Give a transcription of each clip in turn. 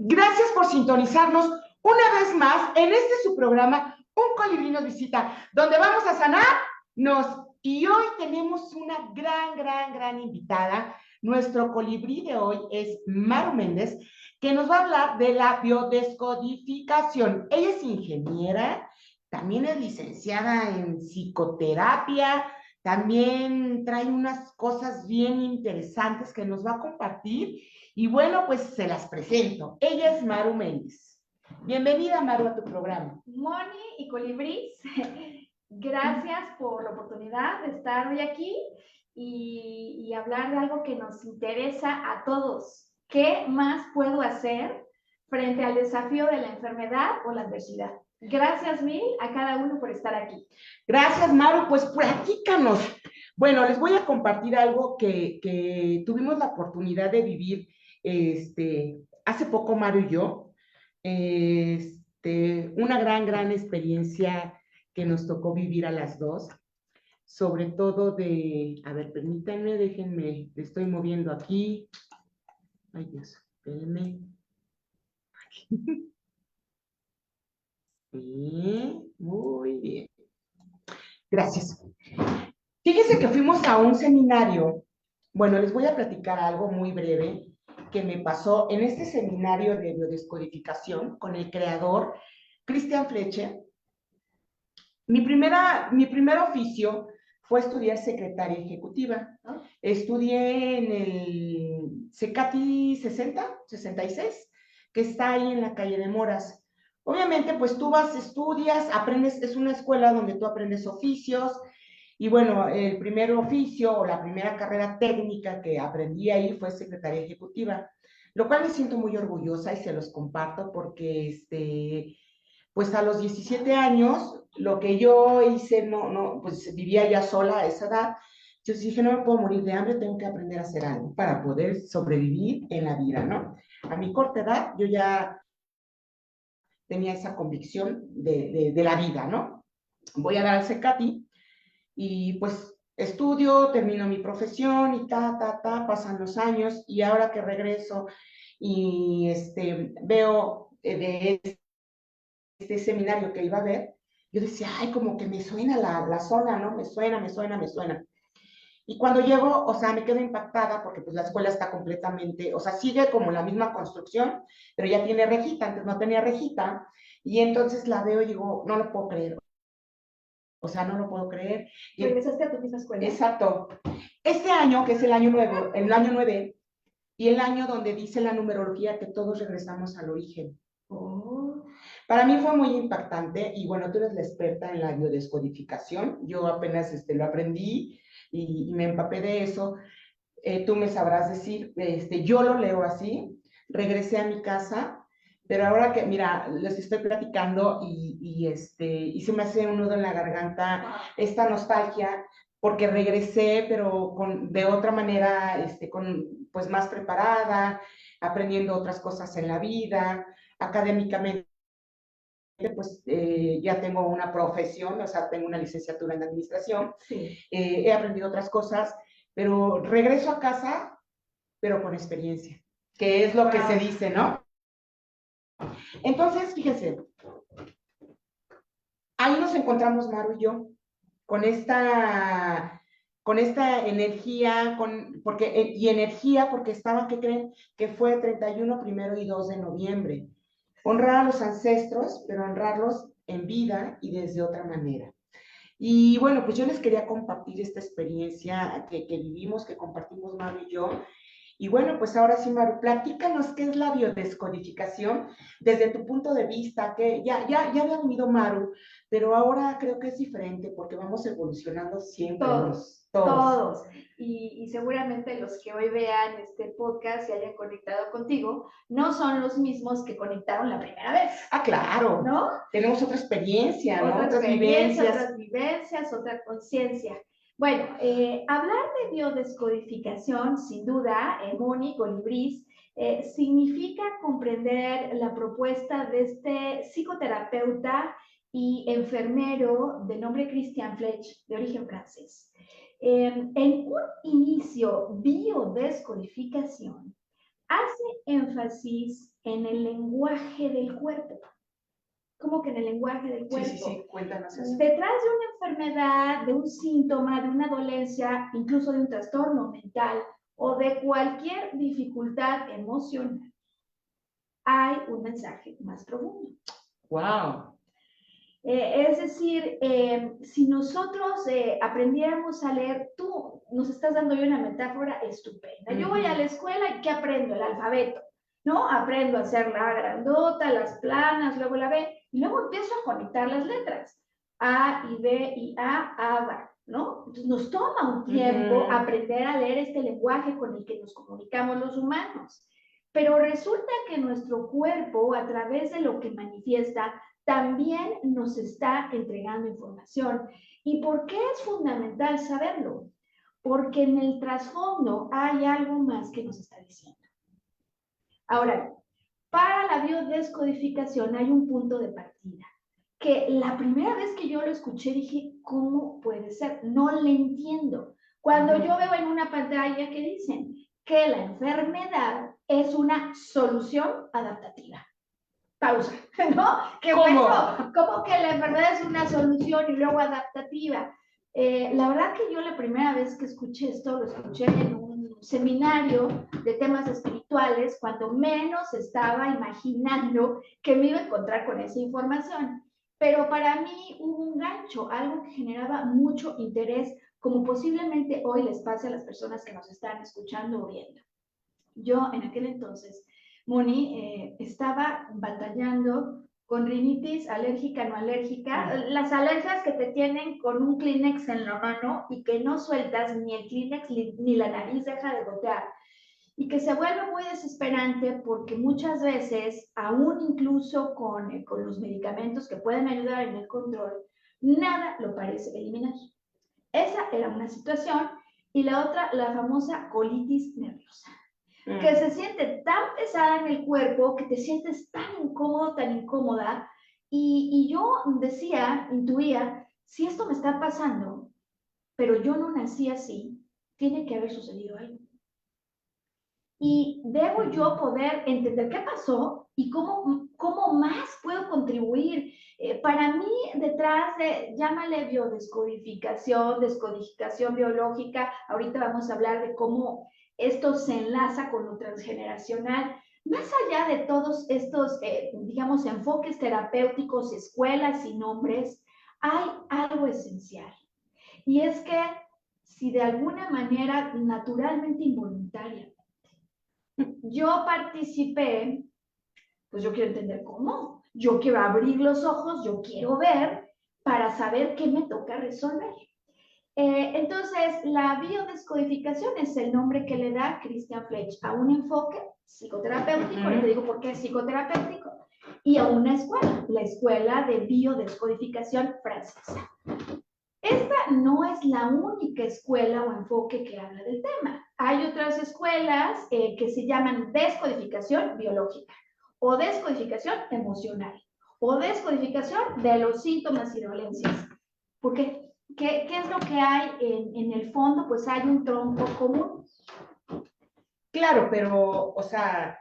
Gracias por sintonizarnos una vez más en este su programa, Un Colibrí nos visita, donde vamos a sanarnos. Y hoy tenemos una gran invitada. Nuestro colibrí de hoy es Maru Méndez, que nos va a hablar de la biodescodificación. Ella es ingeniera, también es licenciada en psicoterapia, también trae unas cosas bien interesantes que nos va a compartir. Y bueno, pues se las presento. Ella es Maru Méndez. Bienvenida, Maru, a tu programa. Moni y Colibrís, gracias por la oportunidad de estar hoy aquí y hablar de algo que nos interesa a todos. ¿Qué más puedo hacer frente al desafío de la enfermedad o la adversidad? Gracias mil a cada uno por estar aquí. Gracias, Maru. Pues platícanos. Bueno, les voy a compartir algo que tuvimos la oportunidad de vivir hace poco, Maru y yo. Una gran experiencia que nos tocó vivir a las dos, sobre todo a ver, permítanme, déjenme, le estoy moviendo aquí. Ay, Dios, espérenme. Sí, muy bien. Gracias. Fíjense que fuimos a un seminario. Bueno, les voy a platicar algo muy breve que me pasó en este seminario de biodescodificación con el creador, Christian Fletcher. Mi primer oficio fue estudiar secretaria ejecutiva. Estudié en el CECATI 66, que está ahí en la calle de Moras. Obviamente, pues tú vas, estudias, aprendes, es una escuela donde tú aprendes oficios, y bueno, el primer oficio o la primera carrera técnica que aprendí ahí fue secretaria ejecutiva, lo cual me siento muy orgullosa y se los comparto porque pues a los 17 años, lo que yo hice, pues vivía ya sola a esa edad. Yo dije, no me puedo morir de hambre, tengo que aprender a hacer algo para poder sobrevivir en la vida, ¿no? A mi corta edad, yo ya tenía esa convicción de la vida, ¿no? Voy a dar al CECATI y pues estudio, termino mi profesión y pasan los años y ahora que regreso y veo de este seminario que iba a ver, yo decía, ay, como que me suena la zona, ¿no? Me suena. Y cuando llego, o sea, me quedo impactada porque pues la escuela está completamente, o sea, sigue como la misma construcción, pero ya tiene rejita, antes no tenía rejita, y entonces la veo y digo, no lo puedo creer, o sea, no lo puedo creer. Y ¿Regresaste a tu misma escuela? exacto. Este año, que es el año nuevo, el año 9, y el año donde dice la numerología que todos regresamos al origen. Oh. Para mí fue muy impactante y bueno, tú eres la experta en la biodescodificación, yo apenas lo aprendí y me empapé de eso. Tú me sabrás decir, yo lo leo así, regresé a mi casa, pero ahora que, mira, les estoy platicando y se me hace un nudo en la garganta esta nostalgia, porque regresé, pero de otra manera, pues más preparada, aprendiendo otras cosas en la vida, académicamente pues ya tengo una profesión, o sea, tengo una licenciatura en administración, sí. He aprendido otras cosas, pero regreso a casa, pero con experiencia, que es lo que se dice, ¿no? Entonces, fíjense, ahí nos encontramos Maru y yo, con esta energía, y energía porque estaban, ¿qué creen? Que fue 31, 1 y 2 de noviembre. Honrar a los ancestros, pero honrarlos en vida y desde otra manera. Y bueno, pues yo les quería compartir esta experiencia que vivimos, que compartimos Maru y yo. Y bueno, pues ahora sí, Maru, platícanos qué es la biodescodificación desde tu punto de vista, que ya había venido Maru, pero ahora creo que es diferente porque vamos evolucionando siempre. Todos. Y seguramente los que hoy vean este podcast y hayan conectado contigo, no son los mismos que conectaron la primera vez. Ah, claro. ¿No? Tenemos otra experiencia, ¿no? Otras vivencias, otra conciencia. Bueno, hablar de biodescodificación, sin duda, Moni, Colibrís, significa comprender la propuesta de este psicoterapeuta y enfermero de nombre Christian Fletcher, de origen francés. En un inicio, biodescodificación hace énfasis en el lenguaje del cuerpo. ¿Cómo que en el lenguaje del cuerpo? Sí, cuéntanos eso. Detrás de una enfermedad, de un síntoma, de una dolencia, incluso de un trastorno mental o de cualquier dificultad emocional, hay un mensaje más profundo. ¡Wow! Es decir, si nosotros aprendiéramos a leer, tú nos estás dando hoy una metáfora estupenda. Yo voy a la escuela y ¿qué aprendo? El alfabeto, ¿no? Aprendo a hacer la grandota, las planas, luego la B, y luego empiezo a conectar las letras. A y B y A, ¿no? Entonces nos toma un tiempo aprender a leer este lenguaje con el que nos comunicamos los humanos. Pero resulta que nuestro cuerpo, a través de lo que manifiesta, también nos está entregando información. ¿Y por qué es fundamental saberlo? Porque en el trasfondo hay algo más que nos está diciendo. Ahora, para la biodescodificación hay un punto de partida, que la primera vez que yo lo escuché dije, ¿cómo puede ser? No le entiendo. Cuando yo veo en una pantalla que dicen que la enfermedad es una solución adaptativa. Pausa, ¿no? ¿Cómo que la enfermedad es una solución y luego adaptativa? La verdad que yo la primera vez que escuché esto, lo escuché en un seminario de temas espirituales, cuando menos estaba imaginando que me iba a encontrar con esa información. Pero para mí hubo un gancho, algo que generaba mucho interés, como posiblemente hoy les pase a las personas que nos están escuchando o viendo. Yo en aquel entonces, Moni, estaba batallando con rinitis alérgica, no alérgica, las alergias que te tienen con un Kleenex en la mano y que no sueltas ni el Kleenex ni la nariz deja de gotear. Y que se vuelve muy desesperante porque muchas veces, aún incluso con los medicamentos que pueden ayudar en el control, nada lo parece eliminar. Esa era una situación. Y la otra, la famosa colitis nerviosa, que se siente tan pesada en el cuerpo, que te sientes tan incómodo, tan incómoda, y yo decía, intuía, si esto me está pasando, pero yo no nací así, tiene que haber sucedido algo. Y debo yo poder entender qué pasó y cómo más puedo contribuir. Para mí, detrás de, llámale biodescodificación, descodificación biológica, ahorita vamos a hablar de cómo esto se enlaza con lo transgeneracional. Más allá de todos estos, digamos, enfoques terapéuticos, escuelas y nombres, hay algo esencial. Y es que si de alguna manera naturalmente involuntaria, yo participé, pues yo quiero entender cómo. Yo quiero abrir los ojos, yo quiero ver para saber qué me toca resolver. Entonces, la biodescodificación es el nombre que le da Christian Fletch a un enfoque psicoterapéutico, y te digo por qué es psicoterapéutico, y a una escuela, la Escuela de Biodescodificación Francesa. Esta no es la única escuela o enfoque que habla del tema. Hay otras escuelas que se llaman descodificación biológica, o descodificación emocional, o descodificación de los síntomas y dolencias. Porque, ¿qué es lo que hay en el fondo? Pues hay un tronco común. Claro, pero, o sea,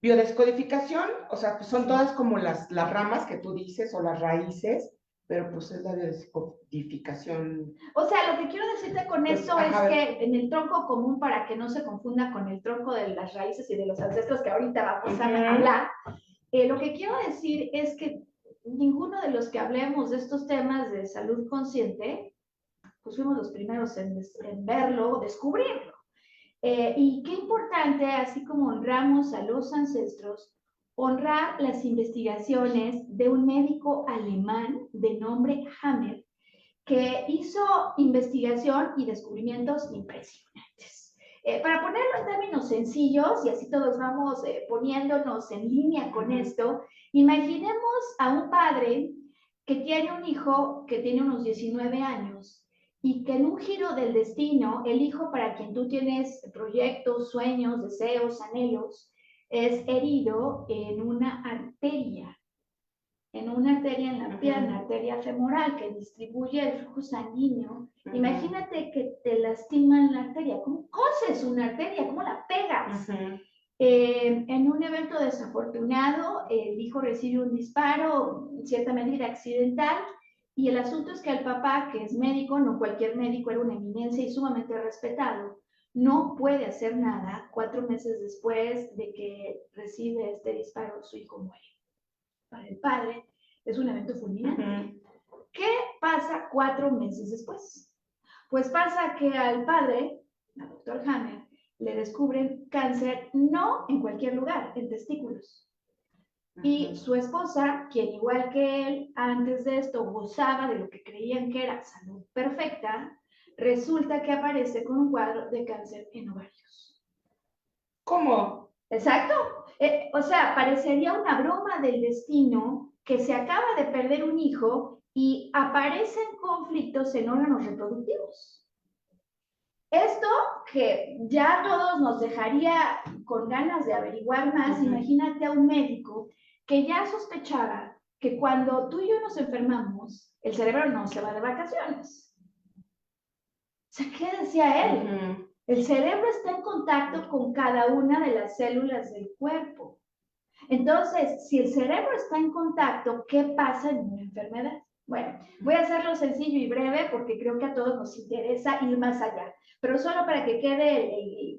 biodescodificación, o sea, pues son todas como las ramas que tú dices o las raíces, pero pues es la biodescodificación. O sea, lo que quiero decirte con pues, esto es que en el tronco común, para que no se confunda con el tronco de las raíces y de los ancestros que ahorita vamos a hablar, lo que quiero decir es que ninguno de los que hablemos de estos temas de salud consciente, pues fuimos los primeros en verlo, descubrirlo. Y qué importante, así como honramos a los ancestros, honrar las investigaciones de un médico alemán de nombre Hammer, que hizo investigación y descubrimientos impresionantes. Para ponerlo en términos sencillos, y así todos vamos poniéndonos en línea con esto, imaginemos a un padre que tiene un hijo que tiene unos 19 años y que en un giro del destino, el hijo para quien tú tienes proyectos, sueños, deseos, anhelos, es herido en una arteria en la pierna, arteria femoral, que distribuye el flujo sanguíneo. Imagínate que te lastiman la arteria. ¿Cómo coses una arteria? ¿Cómo la pegas? En un evento desafortunado, el hijo recibe un disparo, en cierta medida accidental, y el asunto es que el papá, que es médico, no cualquier médico, era una eminencia y sumamente respetado, no puede hacer nada 4 meses después de que recibe este disparo, su hijo muere. Para el padre es un evento fulminante. ¿Qué pasa 4 meses después? Pues pasa que al padre, al doctor Hammer, le descubren cáncer no en cualquier lugar, en testículos. Y su esposa, quien igual que él, antes de esto gozaba de lo que creían que era salud perfecta, resulta que aparece con un cuadro de cáncer en ovarios. ¿Cómo? Exacto. O sea, parecería una broma del destino que se acaba de perder un hijo y aparecen conflictos en órganos reproductivos. Esto que ya a todos nos dejaría con ganas de averiguar más, imagínate a un médico que ya sospechaba que cuando tú y yo nos enfermamos, el cerebro no se va de vacaciones. O sea, ¿qué decía él? El cerebro está en contacto con cada una de las células del cuerpo. Entonces, si el cerebro está en contacto, ¿qué pasa en una enfermedad? Bueno, voy a hacerlo sencillo y breve porque creo que a todos nos interesa ir más allá, pero solo para que quede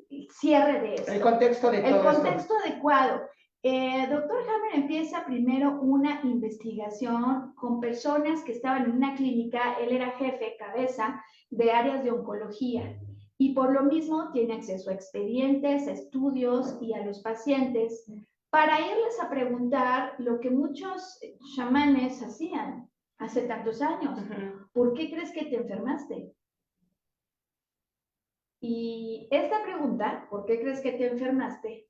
el cierre de esto. El contexto de todo El contexto adecuado. Doctor Hammer empieza primero una investigación con personas que estaban en una clínica, él era jefe, cabeza de áreas de oncología y por lo mismo tiene acceso a expedientes, a estudios y a los pacientes para irles a preguntar lo que muchos chamanes hacían hace tantos años. ¿Por qué crees que te enfermaste? Y esta pregunta, ¿por qué crees que te enfermaste?,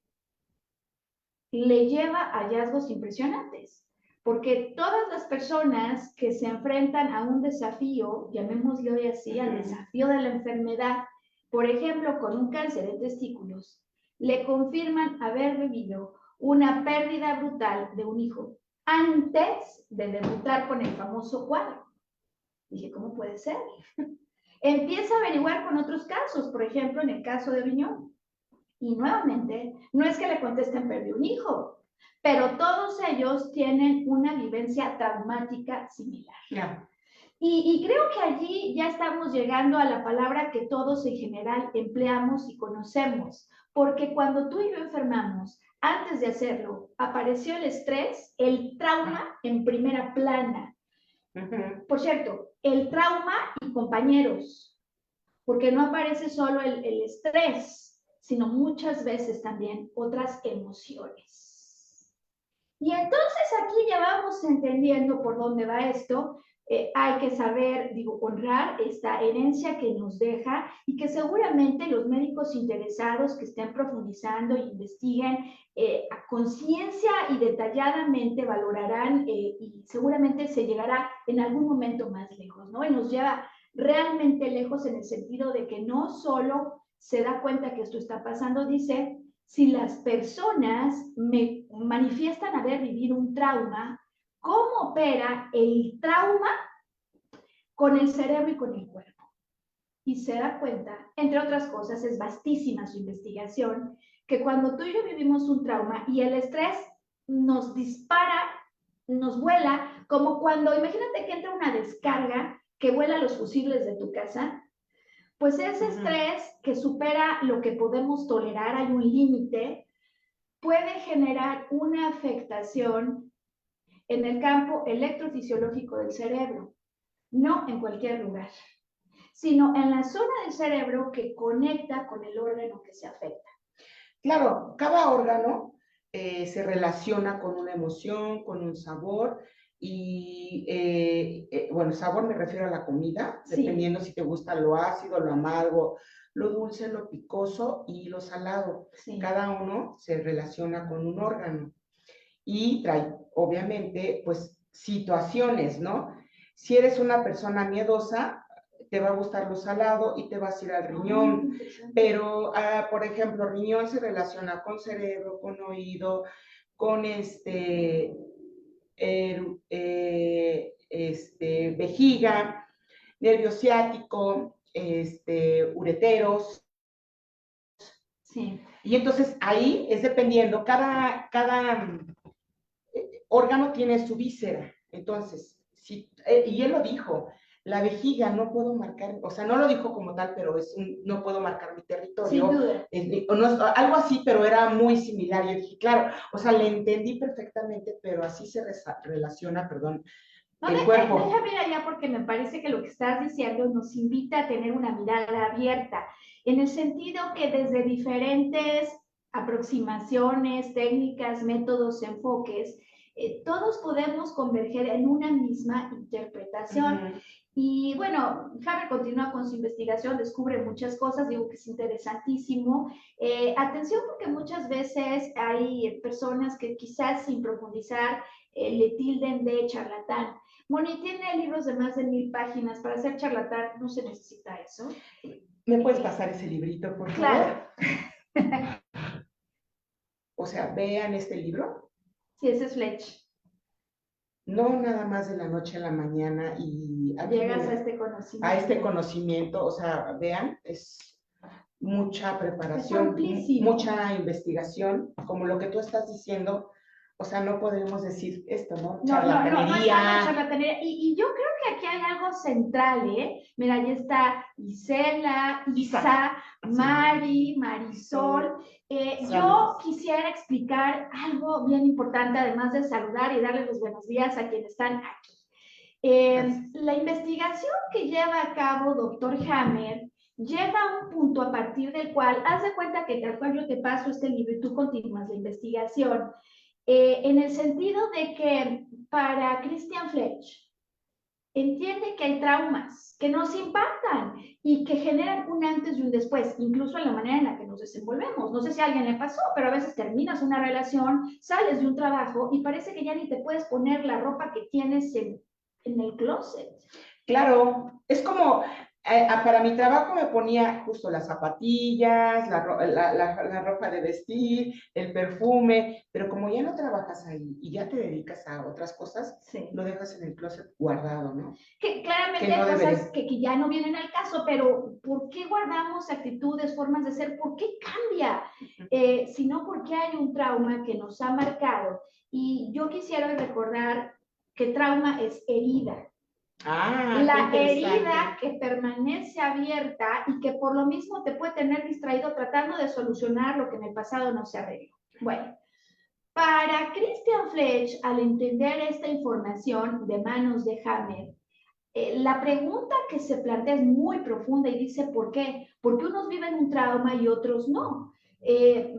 le lleva a hallazgos impresionantes, porque todas las personas que se enfrentan a un desafío, llamémoslo hoy así, al desafío de la enfermedad, por ejemplo, con un cáncer de testículos, le confirman haber vivido una pérdida brutal de un hijo antes de debutar con el famoso cuadro. Dije, ¿cómo puede ser? Empieza a averiguar con otros casos, por ejemplo, en el caso de riñón. Y nuevamente, no es que le contesten perdí un hijo, pero todos ellos tienen una vivencia traumática similar. Yeah. Y creo que allí ya estamos llegando a la palabra que todos en general empleamos y conocemos, porque cuando tú y yo enfermamos, antes de hacerlo, apareció el estrés, el trauma en primera plana. Por cierto, el trauma y compañeros, porque no aparece solo el estrés, sino muchas veces también otras emociones. Y entonces aquí ya vamos entendiendo por dónde va esto. Hay que saber, honrar esta herencia que nos deja y que seguramente los médicos interesados que estén profundizando e investiguen a conciencia y detalladamente valorarán y seguramente se llegará en algún momento más lejos, ¿no? Y nos lleva realmente lejos en el sentido de que no solo se da cuenta que esto está pasando, dice, si las personas me manifiestan haber vivido un trauma, ¿cómo opera el trauma con el cerebro y con el cuerpo? Y se da cuenta, entre otras cosas, es vastísima su investigación, que cuando tú y yo vivimos un trauma y el estrés nos dispara, nos vuela, como cuando, imagínate que entra una descarga que vuela los fusibles de tu casa, pues ese estrés que supera lo que podemos tolerar, hay un límite, puede generar una afectación en el campo electrofisiológico del cerebro, no en cualquier lugar, sino en la zona del cerebro que conecta con el órgano que se afecta. Claro, cada órgano se relaciona con una emoción, con un sabor, y bueno, sabor me refiero a la comida, sí, dependiendo si te gusta lo ácido, lo amargo, lo dulce, lo picoso y lo salado. Sí. Cada uno se relaciona con un órgano y trae, obviamente, pues situaciones, ¿no? Si eres una persona miedosa, te va a gustar lo salado y te vas a ir al riñón, pero, por ejemplo, riñón se relaciona con cerebro, con oído, con vejiga, nervio ciático, ureteros. Sí. Y entonces ahí es dependiendo, cada órgano tiene su víscera. Entonces, y él lo dijo, la vejiga no puedo marcar, o sea, no lo dijo como tal, pero no puedo marcar mi territorio. Sin duda. Algo así, pero era muy similar. Yo dije, claro, o sea, le entendí perfectamente, pero así se relaciona, perdón, no, el cuerpo. déjame ir allá porque me parece que lo que estás diciendo nos invita a tener una mirada abierta, en el sentido que desde diferentes aproximaciones, técnicas, métodos, enfoques, todos podemos converger en una misma interpretación. Y bueno, Haber continúa con su investigación, descubre muchas cosas, digo que es interesantísimo. Atención porque muchas veces hay personas que quizás sin profundizar le tilden de charlatán. Moni, tiene libros de más de 1000 páginas. Para ser charlatán no se necesita eso. ¿Me puedes pasar ese librito, por favor? Claro. O sea, vean este libro. Sí, ese es Fletch. No nada más de la noche a la mañana y llegas a este conocimiento. A este conocimiento, o sea, vean, es mucha preparación, mucha investigación, como lo que tú estás diciendo. O sea, no podemos decir esto, ¿no? Charlatanería. No, charlatanería. Y yo creo que aquí hay algo central, ¿eh? Mira, ahí está Isela, Isa, Mari, Marisol. Yo quisiera explicar algo bien importante, además de saludar y darles los buenos días a quienes están aquí. La investigación que lleva a cabo Dr. Hammer lleva a un punto a partir del cual, haz de cuenta que tal cual yo te paso este libro y tú continúas la investigación. En el sentido de que para Christian Fletch entiende que hay traumas que nos impactan y que generan un antes y un después, incluso en la manera en la que nos desenvolvemos. No sé si a alguien le pasó, pero a veces terminas una relación, sales de un trabajo y parece que ya ni te puedes poner la ropa que tienes en el closet. Claro, es como, para mi trabajo me ponía justo las zapatillas, la ropa de vestir, el perfume, pero como ya no trabajas ahí y ya te dedicas a otras cosas, sí, lo dejas en el closet guardado, ¿no? Que claramente hay cosas que ya no vienen al caso, pero ¿por qué guardamos actitudes, formas de ser? ¿Por qué cambia? Sino porque hay un trauma que nos ha marcado. Y yo quisiera recordar que trauma es herida. La herida que permanece abierta y que por lo mismo te puede tener distraído tratando de solucionar lo que en el pasado no se arregló. Bueno, para Christian Fletch, al entender esta información de manos de Hammer, la pregunta que se plantea es muy profunda y dice, ¿por qué? Porque unos viven un trauma y otros no.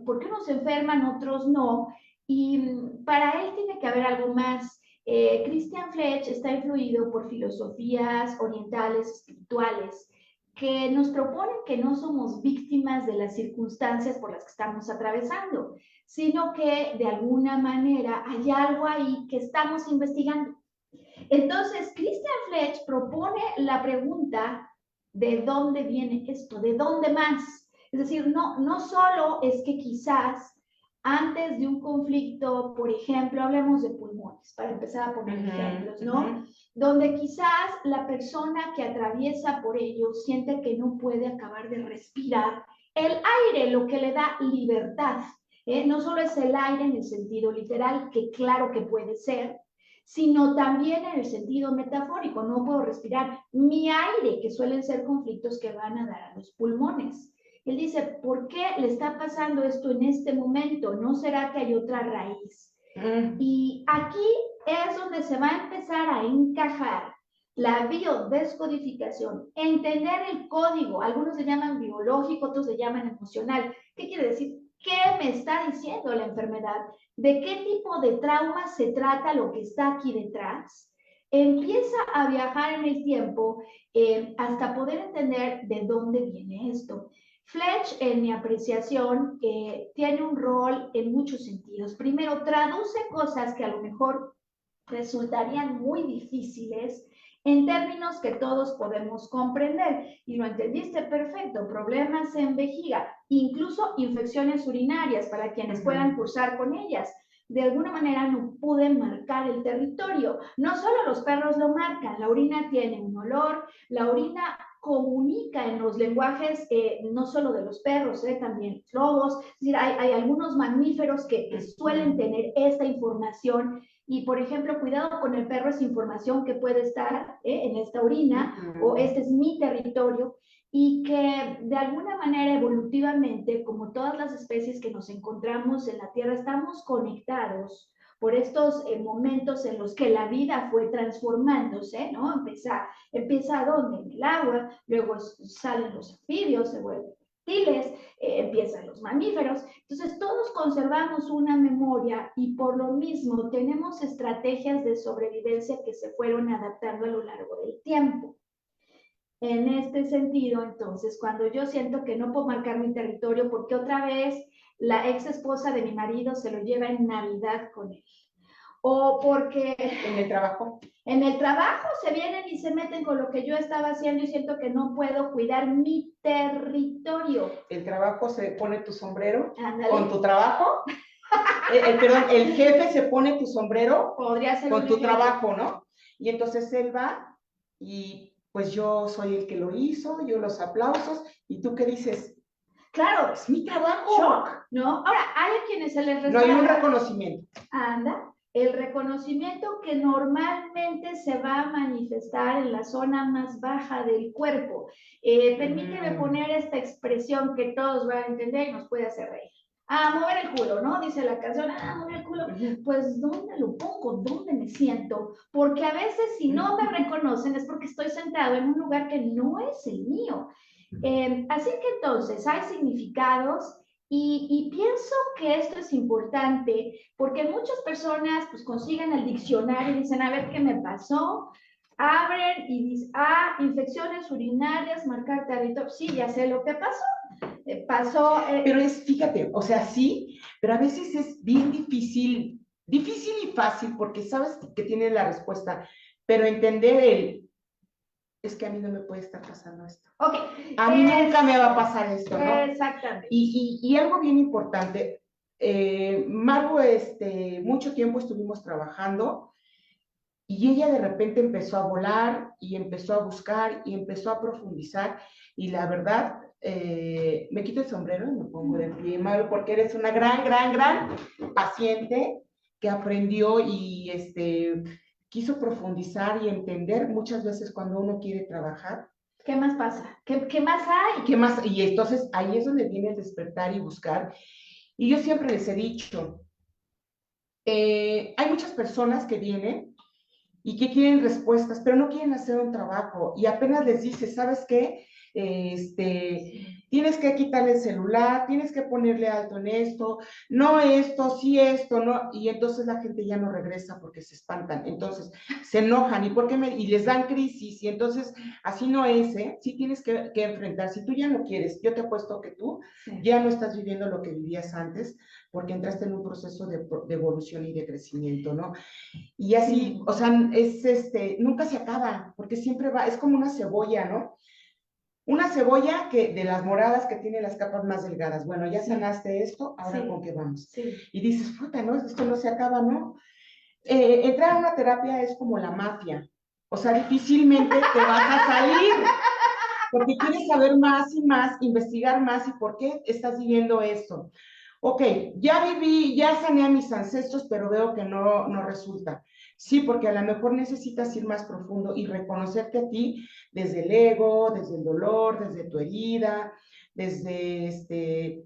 ¿Por qué unos se enferman, otros no? Y para él tiene que haber algo más. Christian Fletch está influido por filosofías orientales, espirituales, que nos proponen que no somos víctimas de las circunstancias por las que estamos atravesando, sino que de alguna manera hay algo ahí que estamos investigando. Entonces, Christian Fletch propone la pregunta, ¿de dónde viene esto? ¿De dónde más? Es decir, no solo es que quizás antes de un conflicto, por ejemplo, hablemos de pulmones, para empezar a poner ejemplos, ¿no? Donde quizás la persona que atraviesa por ello siente que no puede acabar de respirar el aire, lo que le da libertad. No solo es el aire en el sentido literal, que claro que puede ser, sino también en el sentido metafórico. No puedo respirar mi aire, que suelen ser conflictos que van a dar a los pulmones. Él dice, ¿por qué le está pasando esto en este momento? ¿No será que hay otra raíz? Y aquí es donde se va a empezar a encajar la biodescodificación, entender el código, algunos le llaman biológico, otros le llaman emocional. ¿Qué quiere decir? ¿Qué me está diciendo la enfermedad? ¿De qué tipo de trauma se trata lo que está aquí detrás? Empieza a viajar en el tiempo hasta poder entender de dónde viene esto. Fletch, en mi apreciación, tiene un rol en muchos sentidos. Primero, traduce cosas que a lo mejor resultarían muy difíciles en términos que todos podemos comprender. Y lo entendiste perfecto, problemas en vejiga, incluso infecciones urinarias para quienes puedan cursar con ellas. De alguna manera no pude marcar el territorio. No solo los perros lo marcan, la orina tiene un olor, la orina comunica en los lenguajes, no solo de los perros, también lobos. Es decir, hay algunos mamíferos que suelen tener esta información. Y, por ejemplo, cuidado con el perro es información que puede estar en esta orina, o este es mi territorio, y que de alguna manera evolutivamente, como todas las especies que nos encontramos en la Tierra, estamos conectados por estos momentos en los que la vida fue transformándose, ¿no? Empieza ¿dónde? En el agua, luego salen los anfibios, se vuelven reptiles, empiezan los mamíferos. Entonces, todos conservamos una memoria y por lo mismo tenemos estrategias de sobrevivencia que se fueron adaptando a lo largo del tiempo. En este sentido, entonces, cuando yo siento que no puedo marcar mi territorio porque otra vez la ex esposa de mi marido se lo lleva en Navidad con él, o porque en el trabajo se vienen y se meten con lo que yo estaba haciendo y siento que no puedo cuidar mi territorio. El trabajo se pone tu sombrero. Ándale. Con tu trabajo. Perdón, el jefe se pone tu sombrero. Podría ser con tu trabajo, ¿no? Y entonces él va y pues yo soy el que lo hizo, yo los aplausos, y tú qué dices, claro, es mi trabajo. Shock, ¿no? Ahora, hay a quienes se les no hay un reconocimiento. Anda, el reconocimiento que normalmente se va a manifestar en la zona más baja del cuerpo. Permíteme poner esta expresión que todos van a entender y nos puede hacer reír. Mover el culo, ¿no? Dice la canción, mover el culo. Pues, ¿dónde lo pongo? ¿Dónde me siento? Porque a veces si no me reconocen es porque estoy sentado en un lugar que no es el mío. Así que entonces hay significados y pienso que esto es importante porque muchas personas pues consiguen el diccionario y dicen, a ver qué me pasó, abren y dicen, infecciones urinarias, marcar territorio, sí, ya sé lo que pasó. Pero fíjate, o sea, sí, pero a veces es bien difícil y fácil porque sabes que tiene la respuesta, pero entender es que a mí no me puede estar pasando esto. A mí nunca me va a pasar esto, ¿no? Exactamente. Y algo bien importante, Maru, mucho tiempo estuvimos trabajando y ella de repente empezó a volar y empezó a buscar y empezó a profundizar y la verdad, me quito el sombrero y me pongo de pie, Maru, porque eres una gran paciente que aprendió y quiso profundizar y entender muchas veces cuando uno quiere trabajar. ¿Qué más pasa? ¿Qué más hay? ¿Qué más? Y entonces ahí es donde viene el despertar y buscar. Y yo siempre les he dicho, hay muchas personas que vienen y que quieren respuestas, pero no quieren hacer un trabajo. Y apenas les dices, ¿sabes qué? Tienes que quitarle el celular, tienes que ponerle alto en esto, no esto, sí esto, no, y entonces la gente ya no regresa porque se espantan, entonces se enojan, y les dan crisis, y entonces así no es, sí tienes que enfrentar, si tú ya no quieres, yo te apuesto que tú ya no estás viviendo lo que vivías antes, porque entraste en un proceso de evolución y de crecimiento, ¿no? Y así, o sea, nunca se acaba, porque siempre va, es como una cebolla, ¿no? Una cebolla de las moradas que tiene las capas más delgadas. Bueno, ya sanaste esto, ahora con qué vamos. Y dices, puta, ¿no? Esto no se acaba, ¿no? Entrar a una terapia es como la mafia. O sea, difícilmente te vas a salir. Porque quieres saber más y más, investigar más y por qué estás viviendo esto. Ok, ya sané a mis ancestros, pero veo que no resulta. Sí, porque a lo mejor necesitas ir más profundo y reconocerte a ti desde el ego, desde el dolor, desde tu herida, desde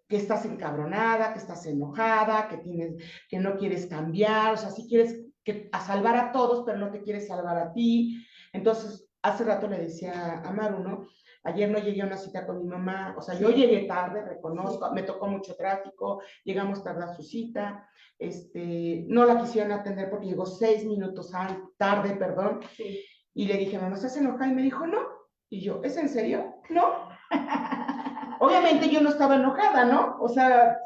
que estás encabronada, que estás enojada, que no quieres cambiar, o sea, sí quieres a salvar a todos, pero no te quieres salvar a ti. Entonces, hace rato le decía a Maru, ¿no? Ayer no llegué a una cita con mi mamá, o sea, yo llegué tarde, reconozco, me tocó mucho tráfico, llegamos tarde a su cita, no la quisieron atender porque llegó 6 minutos tarde, perdón, y le dije, mamá, ¿estás enojada? Y me dijo, no, y yo, ¿es en serio? No. Obviamente yo no estaba enojada, ¿no? O sea,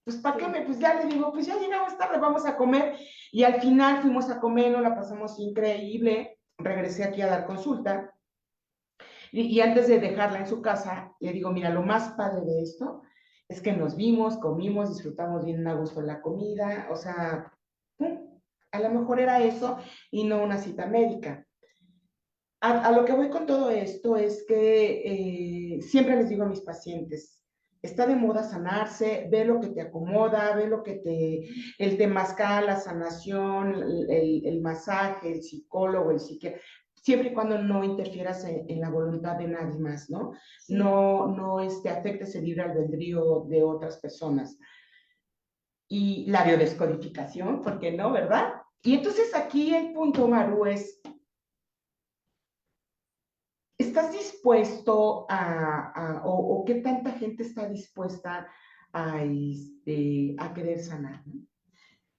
pues ¿para qué pues ya le digo, pues ya llegamos tarde, vamos a comer, y al final fuimos a comer, nos la pasamos increíble, regresé aquí a dar consulta, y antes de dejarla en su casa, le digo, mira, lo más padre de esto es que nos vimos, comimos, disfrutamos bien a gusto la comida, o sea, a lo mejor era eso y no una cita médica. A lo que voy con todo esto es que siempre les digo a mis pacientes, está de moda sanarse, ve lo que te acomoda, ve lo que el temazcal, la sanación, el masaje, el psicólogo, el psiquiatra, siempre y cuando no interfieras en la voluntad de nadie más, ¿no? Sí. No afectes el libre albedrío de otras personas. Y la biodescodificación, ¿por qué no, verdad? Y entonces aquí el punto, Maru, es, ¿estás dispuesto o qué tanta gente está dispuesta a querer sanar? ¿No?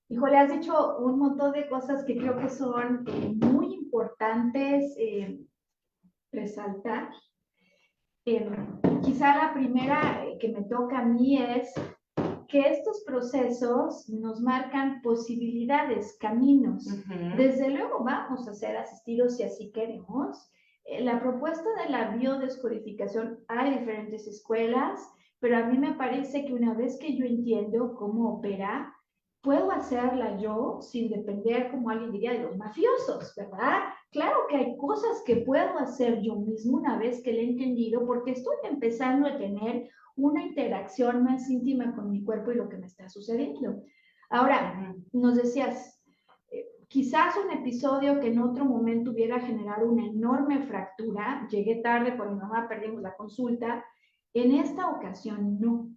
Híjole, has dicho un montón de cosas que creo que son muy importantes resaltar. Quizá la primera que me toca a mí es que estos procesos nos marcan posibilidades, caminos. Desde luego vamos a ser asistidos si así queremos. La propuesta de la biodescodificación, hay diferentes escuelas, pero a mí me parece que una vez que yo entiendo cómo opera, puedo hacerla yo sin depender, como alguien diría, de los mafiosos, ¿verdad? Claro que hay cosas que puedo hacer yo mismo una vez que le he entendido, porque estoy empezando a tener una interacción más íntima con mi cuerpo y lo que me está sucediendo. Ahora, nos decías, quizás un episodio que en otro momento hubiera generado una enorme fractura, llegué tarde con mi mamá, perdimos la consulta, en esta ocasión no.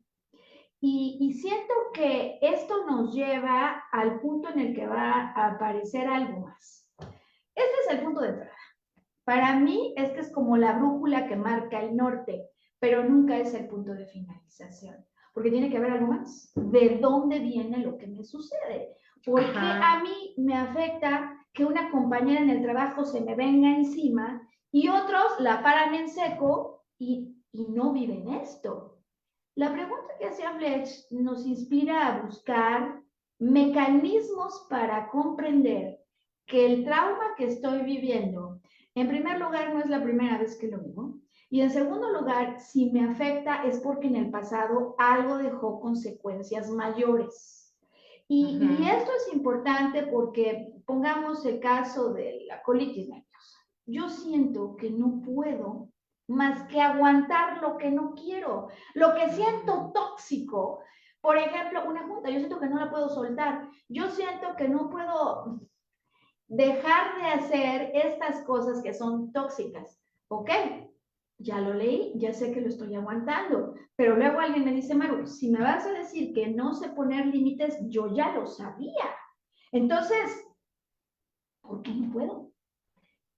Y siento que esto nos lleva al punto en el que va a aparecer algo más. Este es el punto de entrada. Para mí, este es como la brújula que marca el norte, pero nunca es el punto de finalización, porque tiene que haber algo más. ¿De dónde viene lo que me sucede? ¿Por qué a mí me afecta que una compañera en el trabajo se me venga encima y otros la paran en seco y no viven esto? La pregunta que hacía Fletch nos inspira a buscar mecanismos para comprender que el trauma que estoy viviendo, en primer lugar, no es la primera vez que lo vivo, y en segundo lugar, si me afecta es porque en el pasado algo dejó consecuencias mayores. Y esto es importante porque pongamos el caso de la colitis nerviosa. Yo siento que no puedo más que aguantar lo que no quiero, lo que siento tóxico. Por ejemplo, una junta, yo siento que no la puedo soltar, yo siento que no puedo dejar de hacer estas cosas que son tóxicas. Ok, ya lo leí, ya sé que lo estoy aguantando, pero luego alguien me dice, Maru, si me vas a decir que no sé poner límites, yo ya lo sabía. Entonces, ¿por qué no puedo?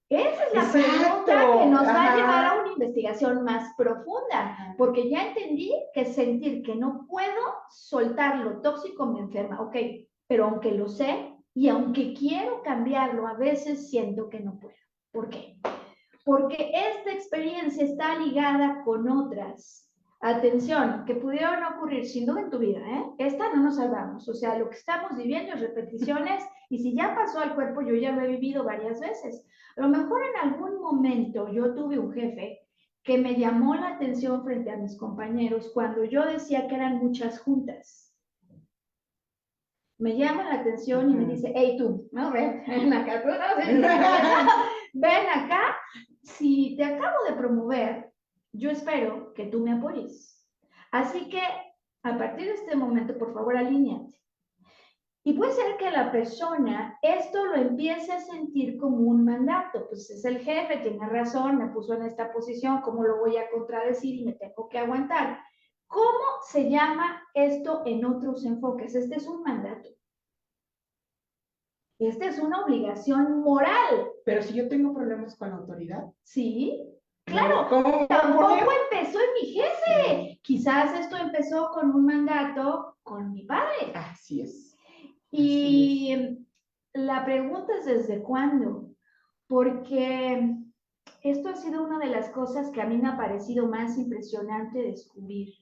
Esa es la pregunta que nos va a llevar a una investigación más profunda, porque ya entendí que sentir que no puedo soltar lo tóxico me enferma, ok, pero aunque lo sé y aunque quiero cambiarlo, a veces siento que no puedo. ¿Por qué? Porque esta experiencia está ligada con otras. Atención, que pudieron ocurrir sin duda en tu vida, ¿eh? Esta no nos salvamos, o sea, lo que estamos viviendo es repeticiones y si ya pasó al cuerpo, yo ya lo he vivido varias veces. A lo mejor en algún momento yo tuve un jefe que me llamó la atención frente a mis compañeros cuando yo decía que eran muchas juntas. Me llama la atención y me dice, hey tú, no, ven acá, tú no, ven acá, si te acabo de promover, yo espero que tú me apoyes. Así que a partir de este momento, por favor, alíñate. Y puede ser que la persona esto lo empiece a sentir como un mandato, pues es el jefe, tiene razón, me puso en esta posición, ¿cómo lo voy a contradecir y me tengo que aguantar? ¿Cómo se llama esto en otros enfoques? Este es un mandato. Esta es una obligación moral. Pero si yo tengo problemas con la autoridad. Sí, claro. Tampoco empezó en mi jefe. Sí. Quizás esto empezó con un mandato con mi padre. Así es. Y la pregunta es ¿desde cuándo? Porque esto ha sido una de las cosas que a mí me ha parecido más impresionante descubrir.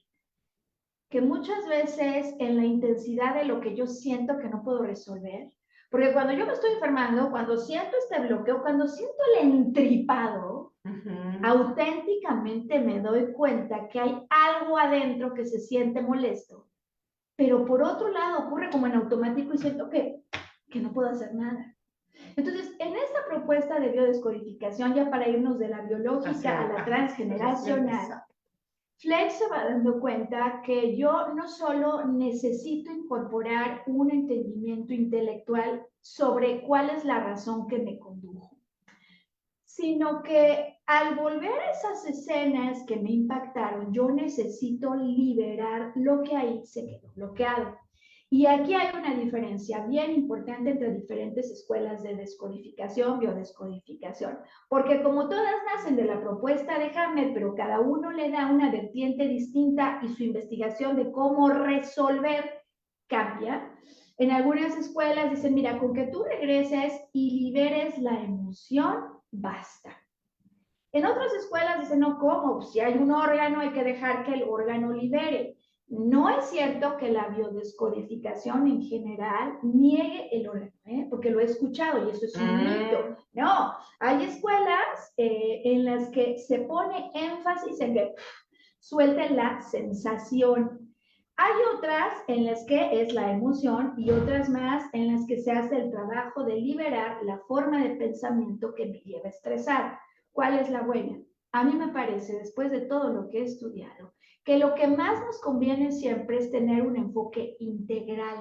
Que muchas veces en la intensidad de lo que yo siento que no puedo resolver, porque cuando yo me estoy enfermando, cuando siento este bloqueo, cuando siento el entripado, auténticamente me doy cuenta que hay algo adentro que se siente molesto. Pero por otro lado ocurre como en automático y siento que no puedo hacer nada. Entonces, en esta propuesta de biodescodificación, ya para irnos de la biológica a la transgeneracional, Fletch se va dando cuenta que yo no solo necesito incorporar un entendimiento intelectual sobre cuál es la razón que me condujo, sino que al volver a esas escenas que me impactaron, yo necesito liberar lo que ahí se quedó bloqueado. Y aquí hay una diferencia bien importante entre diferentes escuelas de descodificación, biodescodificación, porque como todas nacen de la propuesta de Hammer, pero cada uno le da una vertiente distinta y su investigación de cómo resolver cambia. En algunas escuelas dicen, mira, con que tú regreses y liberes la emoción, basta. En otras escuelas dicen, no, ¿cómo? Si hay un órgano, hay que dejar que el órgano libere. No es cierto que la biodescodificación en general niegue el órgano, porque lo he escuchado y eso es un mito. No, hay escuelas en las que se pone énfasis en que suelten la sensación. Hay otras en las que es la emoción y otras más en las que se hace el trabajo de liberar la forma de pensamiento que me lleva a estresar. ¿Cuál es la buena? A mí me parece, después de todo lo que he estudiado, que lo que más nos conviene siempre es tener un enfoque integral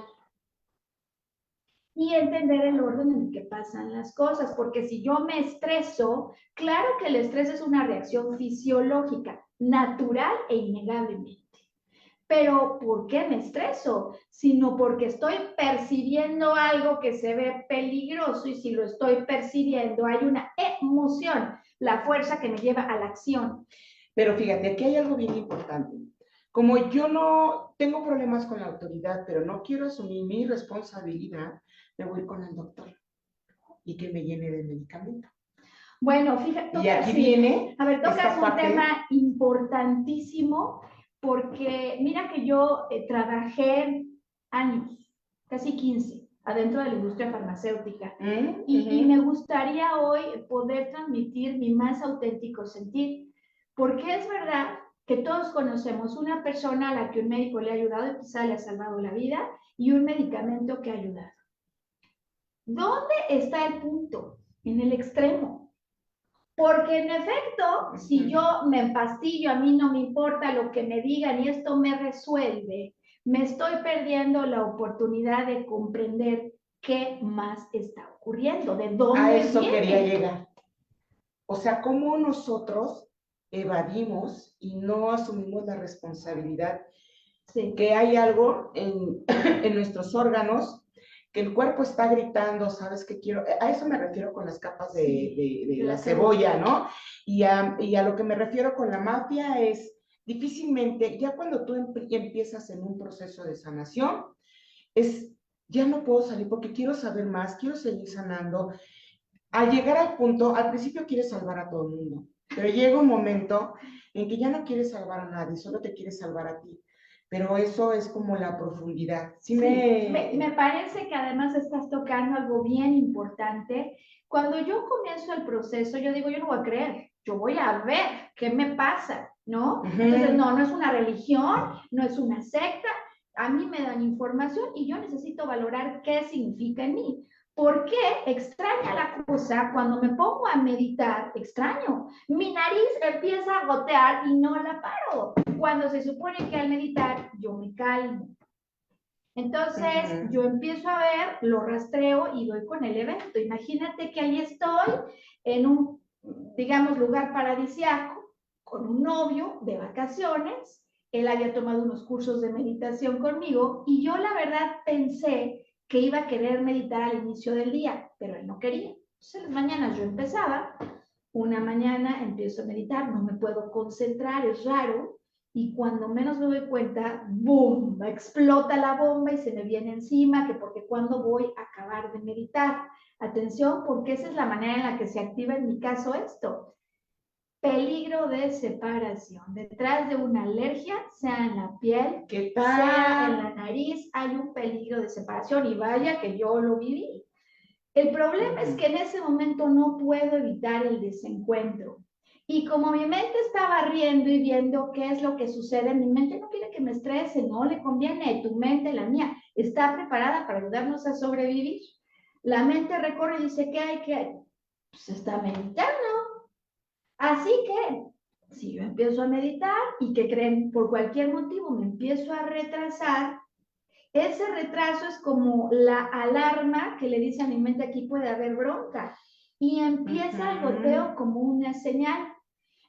y entender el orden en el que pasan las cosas, porque si yo me estreso, claro que el estrés es una reacción fisiológica, natural e innegablemente. Pero ¿por qué me estreso? Sino porque estoy percibiendo algo que se ve peligroso y si lo estoy percibiendo hay una emoción, la fuerza que me lleva a la acción. Pero fíjate, aquí hay algo bien importante. Como yo no tengo problemas con la autoridad, pero no quiero asumir mi responsabilidad, me voy con el doctor y que me llene de medicamento. Bueno, fíjate. Y aquí viene. A ver, tocas un tema importantísimo porque mira que yo trabajé años, casi 15, adentro de la industria farmacéutica. Y me gustaría hoy poder transmitir mi más auténtico sentir, porque es verdad que todos conocemos una persona a la que un médico le ha ayudado y quizá le ha salvado la vida y un medicamento que ha ayudado. ¿Dónde está el punto? En el extremo. Porque en efecto, si yo me empastillo, a mí no me importa lo que me digan y esto me resuelve, me estoy perdiendo la oportunidad de comprender qué más está ocurriendo, de dónde a eso viene. Quería llegar. O sea, cómo nosotros evadimos y no asumimos la responsabilidad que hay algo en nuestros órganos, que el cuerpo está gritando, ¿sabes qué quiero? A eso me refiero con las capas de la cebolla, ¿no? Y a lo que me refiero con la mafia es, difícilmente, ya cuando tú empiezas en un proceso de sanación, ya no puedo salir porque quiero saber más, quiero seguir sanando. Al llegar al punto, al principio quieres salvar a todo el mundo, pero llega un momento en que ya no quieres salvar a nadie, solo te quieres salvar a ti. Pero eso es como la profundidad. Me parece que además estás tocando algo bien importante. Cuando yo comienzo el proceso, yo digo, yo no voy a creer, yo voy a ver qué me pasa, ¿no? Entonces, no es una religión, no es una secta, a mí me dan información y yo necesito valorar qué significa en mí. ¿Por qué extraña la cosa cuando me pongo a meditar? Extraño. Mi nariz empieza a gotear y no la paro. Cuando se supone que al meditar yo me calmo. Entonces yo empiezo a ver, lo rastreo y doy con el evento. Imagínate que ahí estoy en un, digamos, lugar paradisiaco con un novio de vacaciones. Él había tomado unos cursos de meditación conmigo y yo la verdad pensé que iba a querer meditar al inicio del día, pero él no quería. Entonces las mañanas yo empezaba, una mañana empiezo a meditar, no me puedo concentrar, es raro, y cuando menos me doy cuenta, ¡boom!, explota la bomba y se me viene encima, que porque cuando voy a acabar de meditar. Atención, porque esa es la manera en la que se activa en mi caso esto. Peligro de separación. Detrás de una alergia, sea en la piel, sea en la nariz, hay un peligro de separación y vaya que yo lo viví. El problema es que en ese momento no puedo evitar el desencuentro. Y como mi mente estaba riendo y viendo qué es lo que sucede, mi mente no quiere que me estrese, no le conviene, tu mente, la mía, está preparada para ayudarnos a sobrevivir. La mente recorre y dice, ¿qué hay? ¿Qué hay? Pues está meditando. Así que, si yo empiezo a meditar y que creen, por cualquier motivo me empiezo a retrasar, ese retraso es como la alarma que le dice a mi mente, aquí puede haber bronca. Y empieza el goteo como una señal.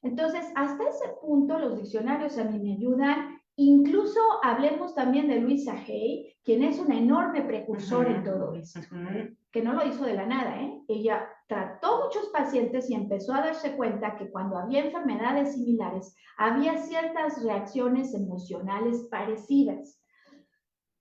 Entonces, hasta ese punto los diccionarios a mí me ayudan. Incluso hablemos también de Louisa Hay, quien es una enorme precursora en todo esto, que no lo hizo de la nada, ¿eh? Ella trató muchos pacientes y empezó a darse cuenta que cuando había enfermedades similares, había ciertas reacciones emocionales parecidas.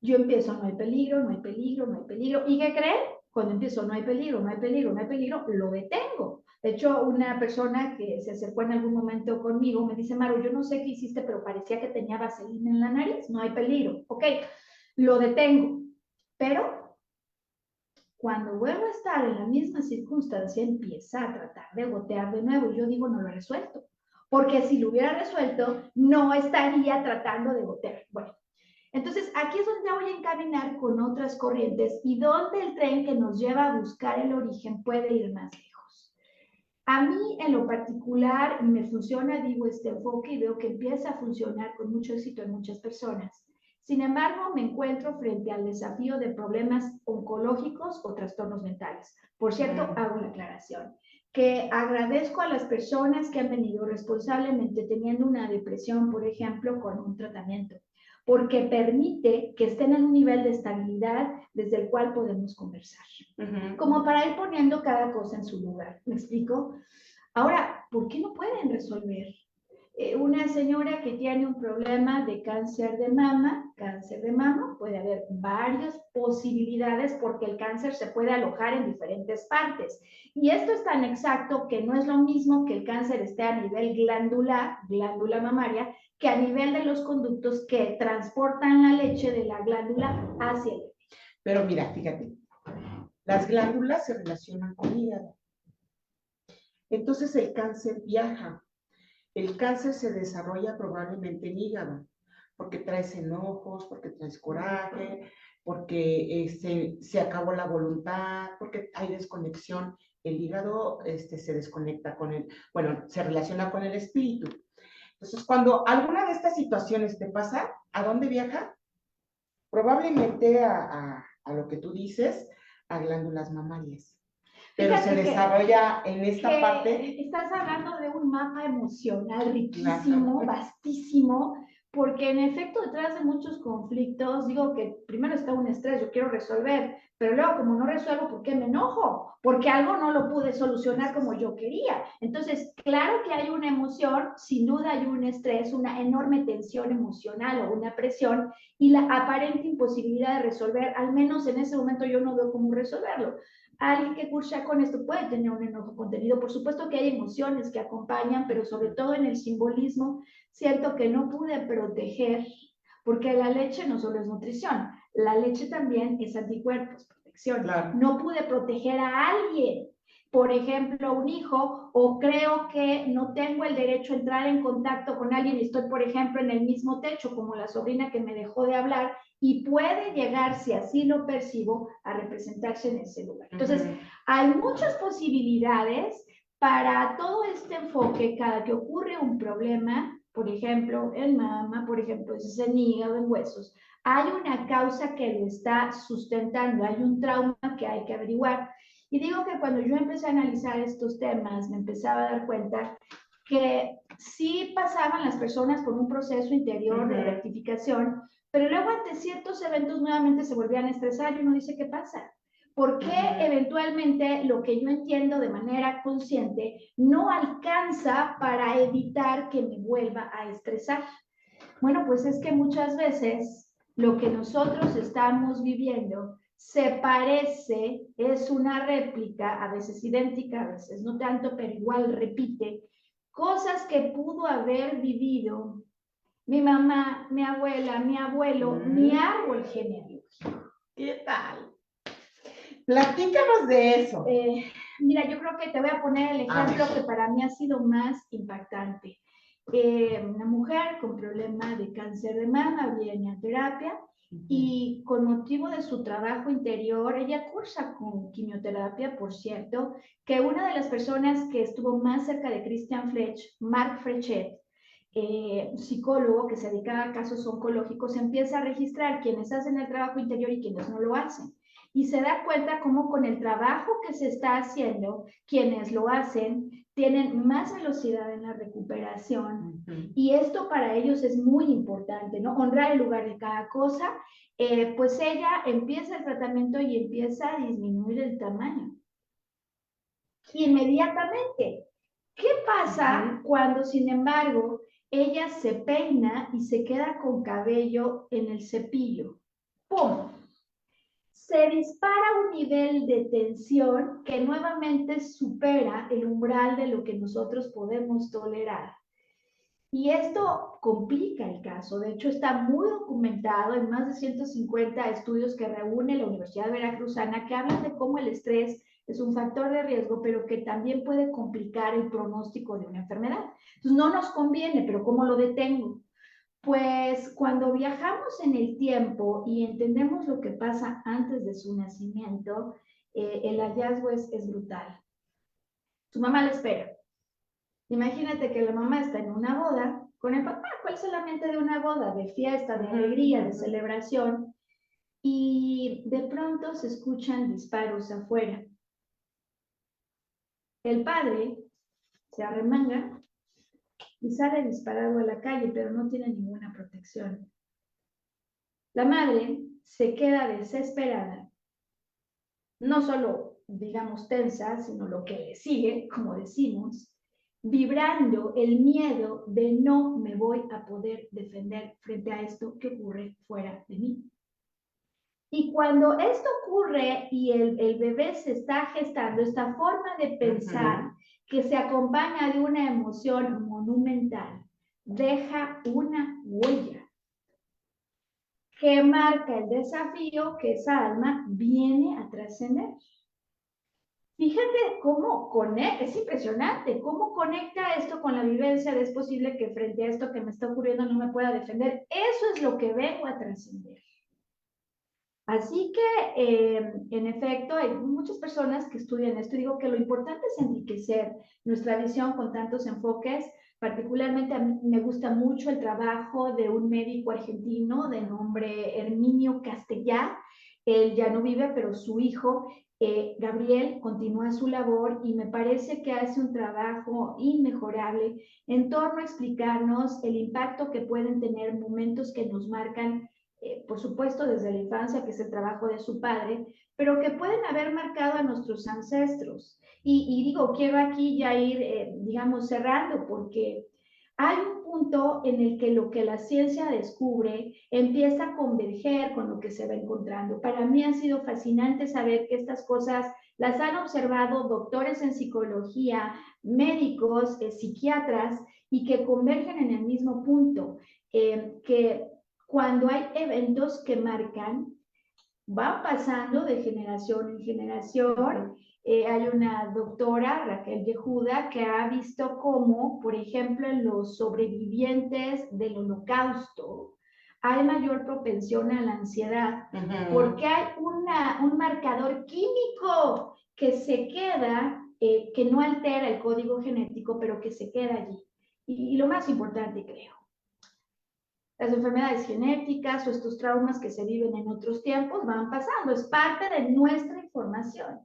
Yo empiezo, no hay peligro, no hay peligro, no hay peligro. ¿Y qué creen? Cuando empiezo, no hay peligro, no hay peligro, no hay peligro, lo detengo. De hecho, una persona que se acercó en algún momento conmigo me dice, Maru, yo no sé qué hiciste, pero parecía que tenía vaselina en la nariz, no hay peligro. Ok, lo detengo. Pero cuando vuelvo a estar en la misma circunstancia, empieza a tratar de gotear de nuevo. Y yo digo, no lo he resuelto. Porque si lo hubiera resuelto, no estaría tratando de gotear. Bueno, entonces, aquí es donde voy a encaminar con otras corrientes y donde el tren que nos lleva a buscar el origen puede ir más lejos. A mí, en lo particular, me funciona, digo, este enfoque y veo que empieza a funcionar con mucho éxito en muchas personas. Sin embargo, me encuentro frente al desafío de problemas oncológicos o trastornos mentales. Por cierto, hago una aclaración, que agradezco a las personas que han venido responsablemente teniendo una depresión, por ejemplo, con un tratamiento, porque permite que estén en un nivel de estabilidad desde el cual podemos conversar. Como para ir poniendo cada cosa en su lugar. ¿Me explico? Ahora, ¿por qué no pueden resolver? Una señora que tiene un problema de cáncer de mama, puede haber varias posibilidades porque el cáncer se puede alojar en diferentes partes. Y esto es tan exacto que no es lo mismo que el cáncer esté a nivel glandular, glándula mamaria, que a nivel de los conductos que transportan la leche de la glándula hacia el. Pero mira, fíjate, las glándulas se relacionan con el hígado. Entonces el cáncer viaja. El cáncer se desarrolla probablemente en hígado, porque traes enojos, porque traes coraje, porque se acabó la voluntad, porque hay desconexión. El hígado se desconecta con el, bueno, se relaciona con el espíritu. Entonces, cuando alguna de estas situaciones te pasa, ¿a dónde viaja? Probablemente a lo que tú dices, a glándulas mamarias. Pero Fíjate se desarrolla en esta parte. Estás hablando de un mapa emocional riquísimo, vastísimo, porque en efecto detrás de muchos conflictos, digo que primero está un estrés, yo quiero resolver, pero luego como no resuelvo, ¿por qué me enojo? Porque algo no lo pude solucionar como yo quería. Entonces, claro que hay una emoción, sin duda hay un estrés, una enorme tensión emocional o una presión y la aparente imposibilidad de resolver, al menos en ese momento yo no veo cómo resolverlo. Alguien que cursa con esto puede tener un enojo contenido. Por supuesto que hay emociones que acompañan, pero sobre todo en el simbolismo, siento que no pude proteger, porque la leche no solo es nutrición, la leche también es anticuerpos, protección. Claro. No pude proteger a alguien, por ejemplo, un hijo, o creo que no tengo el derecho a entrar en contacto con alguien y estoy, por ejemplo, en el mismo techo, como la sobrina que me dejó de hablar, y puede llegar, si así lo percibo, a representarse en ese lugar. Entonces, hay muchas posibilidades para todo este enfoque. Cada que ocurre un problema, por ejemplo, en mama, por ejemplo, es en hígado, en huesos, hay una causa que lo está sustentando, hay un trauma que hay que averiguar. Y digo que cuando yo empecé a analizar estos temas, me empezaba a dar cuenta que sí pasaban las personas por un proceso interior de rectificación, pero luego ante ciertos eventos nuevamente se volvían a estresar y uno dice, ¿qué pasa? ¿Por qué eventualmente lo que yo entiendo de manera consciente no alcanza para evitar que me vuelva a estresar? Bueno, pues es que muchas veces lo que nosotros estamos viviendo se parece, es una réplica, a veces idéntica, a veces no tanto, pero igual repite, cosas que pudo haber vivido mi mamá, mi abuela, mi abuelo, mi árbol genealógico. ¿Qué tal? Platícanos de eso. Mira, yo creo que te voy a poner el ejemplo que para mí ha sido más impactante. Una mujer con problema de cáncer de mama viene a terapia y con motivo de su trabajo interior, ella cursa con quimioterapia, por cierto, que una de las personas que estuvo más cerca de Christian Fletch, Mark Frechet, psicólogo que se dedicaba a casos oncológicos, empieza a registrar quienes hacen el trabajo interior y quienes no lo hacen. Y se da cuenta cómo con el trabajo que se está haciendo, quienes lo hacen tienen más velocidad en la recuperación. Y esto para ellos es muy importante, ¿no? Honrar el lugar de cada cosa. Pues ella empieza el tratamiento y empieza a disminuir el tamaño. Inmediatamente. ¿Qué pasa cuando, sin embargo, ella se peina y se queda con cabello en el cepillo? ¡Pum! Se dispara un nivel de tensión que nuevamente supera el umbral de lo que nosotros podemos tolerar. Y esto complica el caso. De hecho, está muy documentado en más de 150 estudios que reúne la Universidad Veracruzana que hablan de cómo el estrés es un factor de riesgo, pero que también puede complicar el pronóstico de una enfermedad. Entonces, no nos conviene, pero ¿cómo lo detengo? Pues cuando viajamos en el tiempo y entendemos lo que pasa antes de su nacimiento, el hallazgo es brutal. Su mamá la espera. Imagínate que la mamá está en una boda con el papá. ¿Cuál es la mente de una boda? De fiesta, de alegría, de celebración. Y de pronto se escuchan disparos afuera. El padre se arremanga y sale disparado a la calle, pero no tiene ninguna protección. La madre se queda desesperada, no solo, digamos, tensa, sino lo que le sigue, como decimos, vibrando el miedo de no me voy a poder defender frente a esto que ocurre fuera de mí. Y cuando esto ocurre y el bebé se está gestando, esta forma de pensar que se acompaña de una emoción monumental, deja una huella que marca el desafío que esa alma viene a trascender. Fíjate cómo conecta, es impresionante, cómo conecta esto con la vivencia de es posible que frente a esto que me está ocurriendo no me pueda defender. Eso es lo que vengo a trascender. Así que, en efecto, hay muchas personas que estudian esto y digo que lo importante es enriquecer nuestra visión con tantos enfoques. Particularmente a mí me gusta mucho el trabajo de un médico argentino de nombre Herminio Castellá. Él ya no vive, pero su hijo, Gabriel, continúa su labor y me parece que hace un trabajo inmejorable en torno a explicarnos el impacto que pueden tener momentos que nos marcan, por supuesto desde la infancia, que es el trabajo de su padre, pero que pueden haber marcado a nuestros ancestros. Y digo, quiero aquí ya ir, digamos, cerrando, porque hay un punto en el que lo que la ciencia descubre empieza a converger con lo que se va encontrando. Para mí ha sido fascinante saber que estas cosas las han observado doctores en psicología, médicos, psiquiatras, y que convergen en el mismo punto, que cuando hay eventos que marcan, van pasando de generación en generación. Hay una doctora, Raquel Yehuda, que ha visto cómo, por ejemplo, en los sobrevivientes del Holocausto, hay mayor propensión a la ansiedad, porque hay un marcador químico que se queda, que no altera el código genético, pero que se queda allí. Y lo más importante, creo, las enfermedades genéticas o estos traumas que se viven en otros tiempos van pasando, es parte de nuestra información.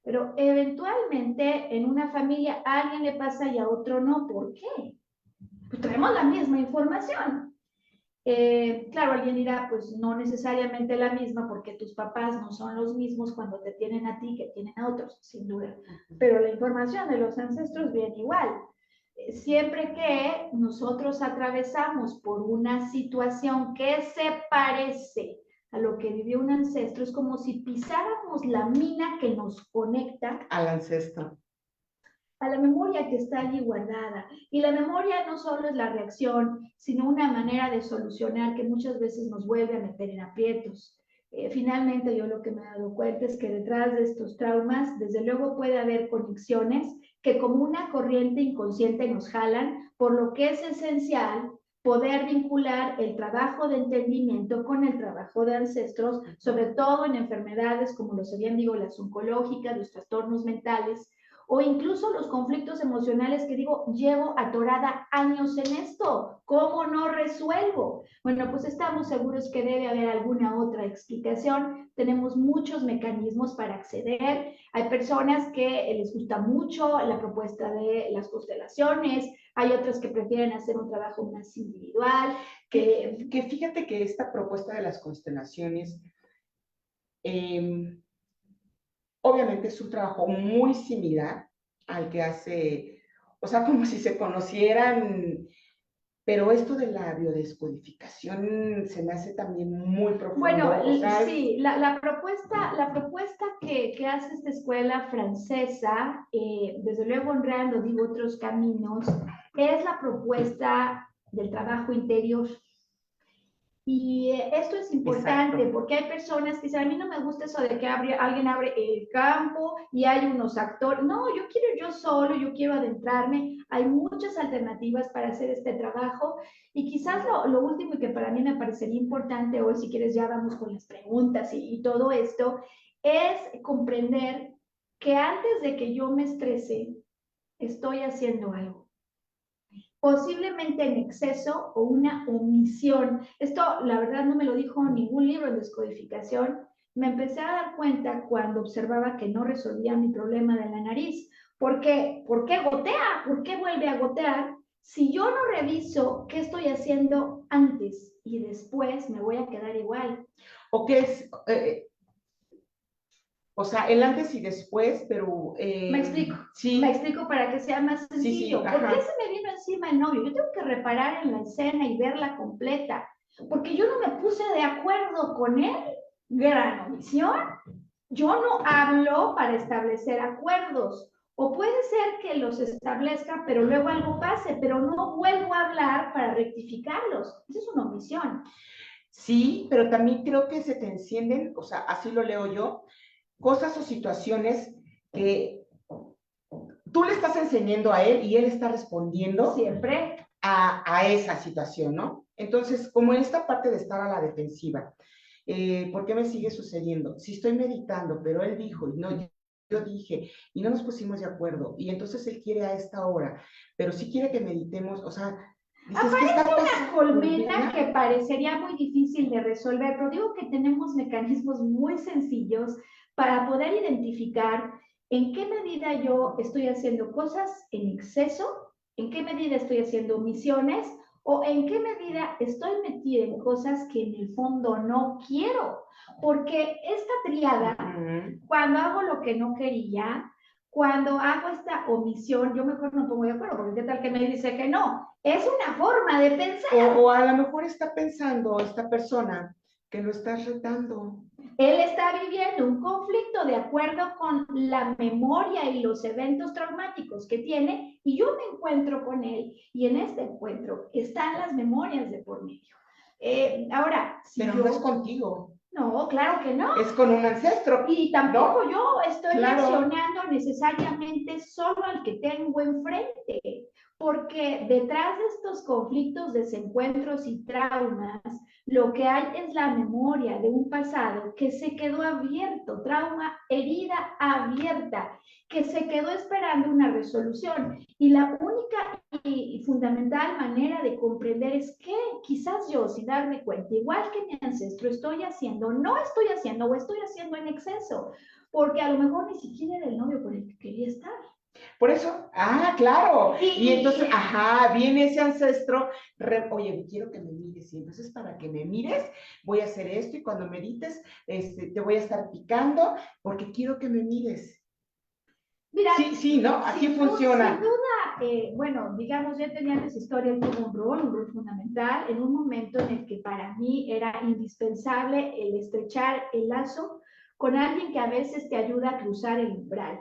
Pero eventualmente en una familia a alguien le pasa y a otro no. ¿Por qué? Pues traemos la misma información. Claro, alguien dirá, pues no necesariamente la misma, porque tus papás no son los mismos cuando te tienen a ti que tienen a otros, sin duda. Pero la información de los ancestros viene igual. Siempre que nosotros atravesamos por una situación que se parece a lo que vivió un ancestro, es como si pisáramos la mina que nos conecta al ancestro, a la memoria que está allí guardada. Y la memoria no solo es la reacción, sino una manera de solucionar que muchas veces nos vuelve a meter en aprietos. Finalmente, yo lo que me he dado cuenta es que detrás de estos traumas, desde luego puede haber conexiones que como una corriente inconsciente nos jalan, por lo que es esencial poder vincular el trabajo de entendimiento con el trabajo de ancestros, sobre todo en enfermedades como lo serían, digo, las oncológicas, los trastornos mentales, o incluso los conflictos emocionales que digo, llevo atorada años en esto, ¿cómo no resuelvo? Bueno, pues estamos seguros que debe haber alguna otra explicación. Tenemos muchos mecanismos para acceder. Hay personas que les gusta mucho la propuesta de las constelaciones, hay otras que prefieren hacer un trabajo más individual. Que fíjate que esta propuesta de las constelaciones, obviamente es un trabajo muy similar al que hace, o sea, como si se conocieran, pero esto de la biodescodificación se me hace también muy profundo. Bueno, O sea, sí, la propuesta que hace esta escuela francesa, desde luego honrando, digo, otros caminos, es la propuesta del trabajo interior. Y esto es importante. Exacto. Porque hay personas que dicen, a mí no me gusta eso de que alguien abre el campo y hay unos actores. No, yo quiero yo solo, yo quiero adentrarme. Hay muchas alternativas para hacer este trabajo. Y quizás lo último y que para mí me parecería importante hoy, si quieres ya vamos con las preguntas y todo esto, es comprender que antes de que yo me estrese, estoy haciendo algo posiblemente en exceso o una omisión. Esto, la verdad, no me lo dijo ningún libro de descodificación. Me empecé a dar cuenta cuando observaba que no resolvía mi problema de la nariz. ¿Por qué? ¿Por qué gotea? ¿Por qué vuelve a gotear? Si yo no reviso qué estoy haciendo antes y después, me voy a quedar igual. O qué es, o sea, el antes y después, pero... me explico. Sí. Me explico para que sea más sencillo. Sí, sí, ¿por qué se me vino encima el novio? Yo tengo que reparar en la escena y verla completa, porque yo no me puse de acuerdo con él. Gran omisión. Yo no hablo para establecer acuerdos. O puede ser que los establezca, pero luego algo pase, pero no vuelvo a hablar para rectificarlos. Esa es una omisión. Sí, pero también creo que se te encienden, o sea, así lo leo yo, cosas o situaciones que tú le estás enseñando a él y él está respondiendo siempre a esa situación, ¿no? Entonces, como en esta parte de estar a la defensiva, ¿por qué me sigue sucediendo? Si estoy meditando, pero él dijo, y no, yo dije, y no nos pusimos de acuerdo, y entonces él quiere a esta hora, pero sí quiere que meditemos, o sea, dices, aparece una colmena que parecería muy difícil de resolver, pero digo que tenemos mecanismos muy sencillos para poder identificar en qué medida yo estoy haciendo cosas en exceso, en qué medida estoy haciendo omisiones o en qué medida estoy metida en cosas que en el fondo no quiero. Porque esta triada, cuando hago lo que no quería, cuando hago esta omisión, yo mejor no pongo de acuerdo, porque qué tal que me dice que no. Es una forma de pensar. O a lo mejor está pensando esta persona que lo estás retando. Él está viviendo un conflicto de acuerdo con la memoria y los eventos traumáticos que tiene, y yo me encuentro con él, y en este encuentro están las memorias de por medio. Ahora, si pero yo... no es contigo. No, claro que no. Es con un ancestro. Y tampoco ¿no? Yo estoy reaccionando necesariamente solo al que tengo enfrente, porque detrás de estos conflictos, desencuentros y traumas, lo que hay es la memoria de un pasado que se quedó abierto, trauma, herida abierta, que se quedó esperando una resolución. Y la única y fundamental manera de comprender es que quizás yo, sin darme cuenta, igual que mi ancestro, estoy haciendo, no estoy haciendo o estoy haciendo en exceso, porque a lo mejor ni siquiera era el novio con el que quería estar. Por eso, claro. Y entonces, viene ese ancestro, oye, quiero que me mires, y entonces para que me mires, voy a hacer esto, y cuando medites, te voy a estar picando, porque quiero que me mires. Mira, sí, ¿no? Así funciona. Sin duda, bueno, digamos, yo tenía en esa historia un rol fundamental, en un momento en el que para mí era indispensable el estrechar el lazo con alguien que a veces te ayuda a cruzar el umbral.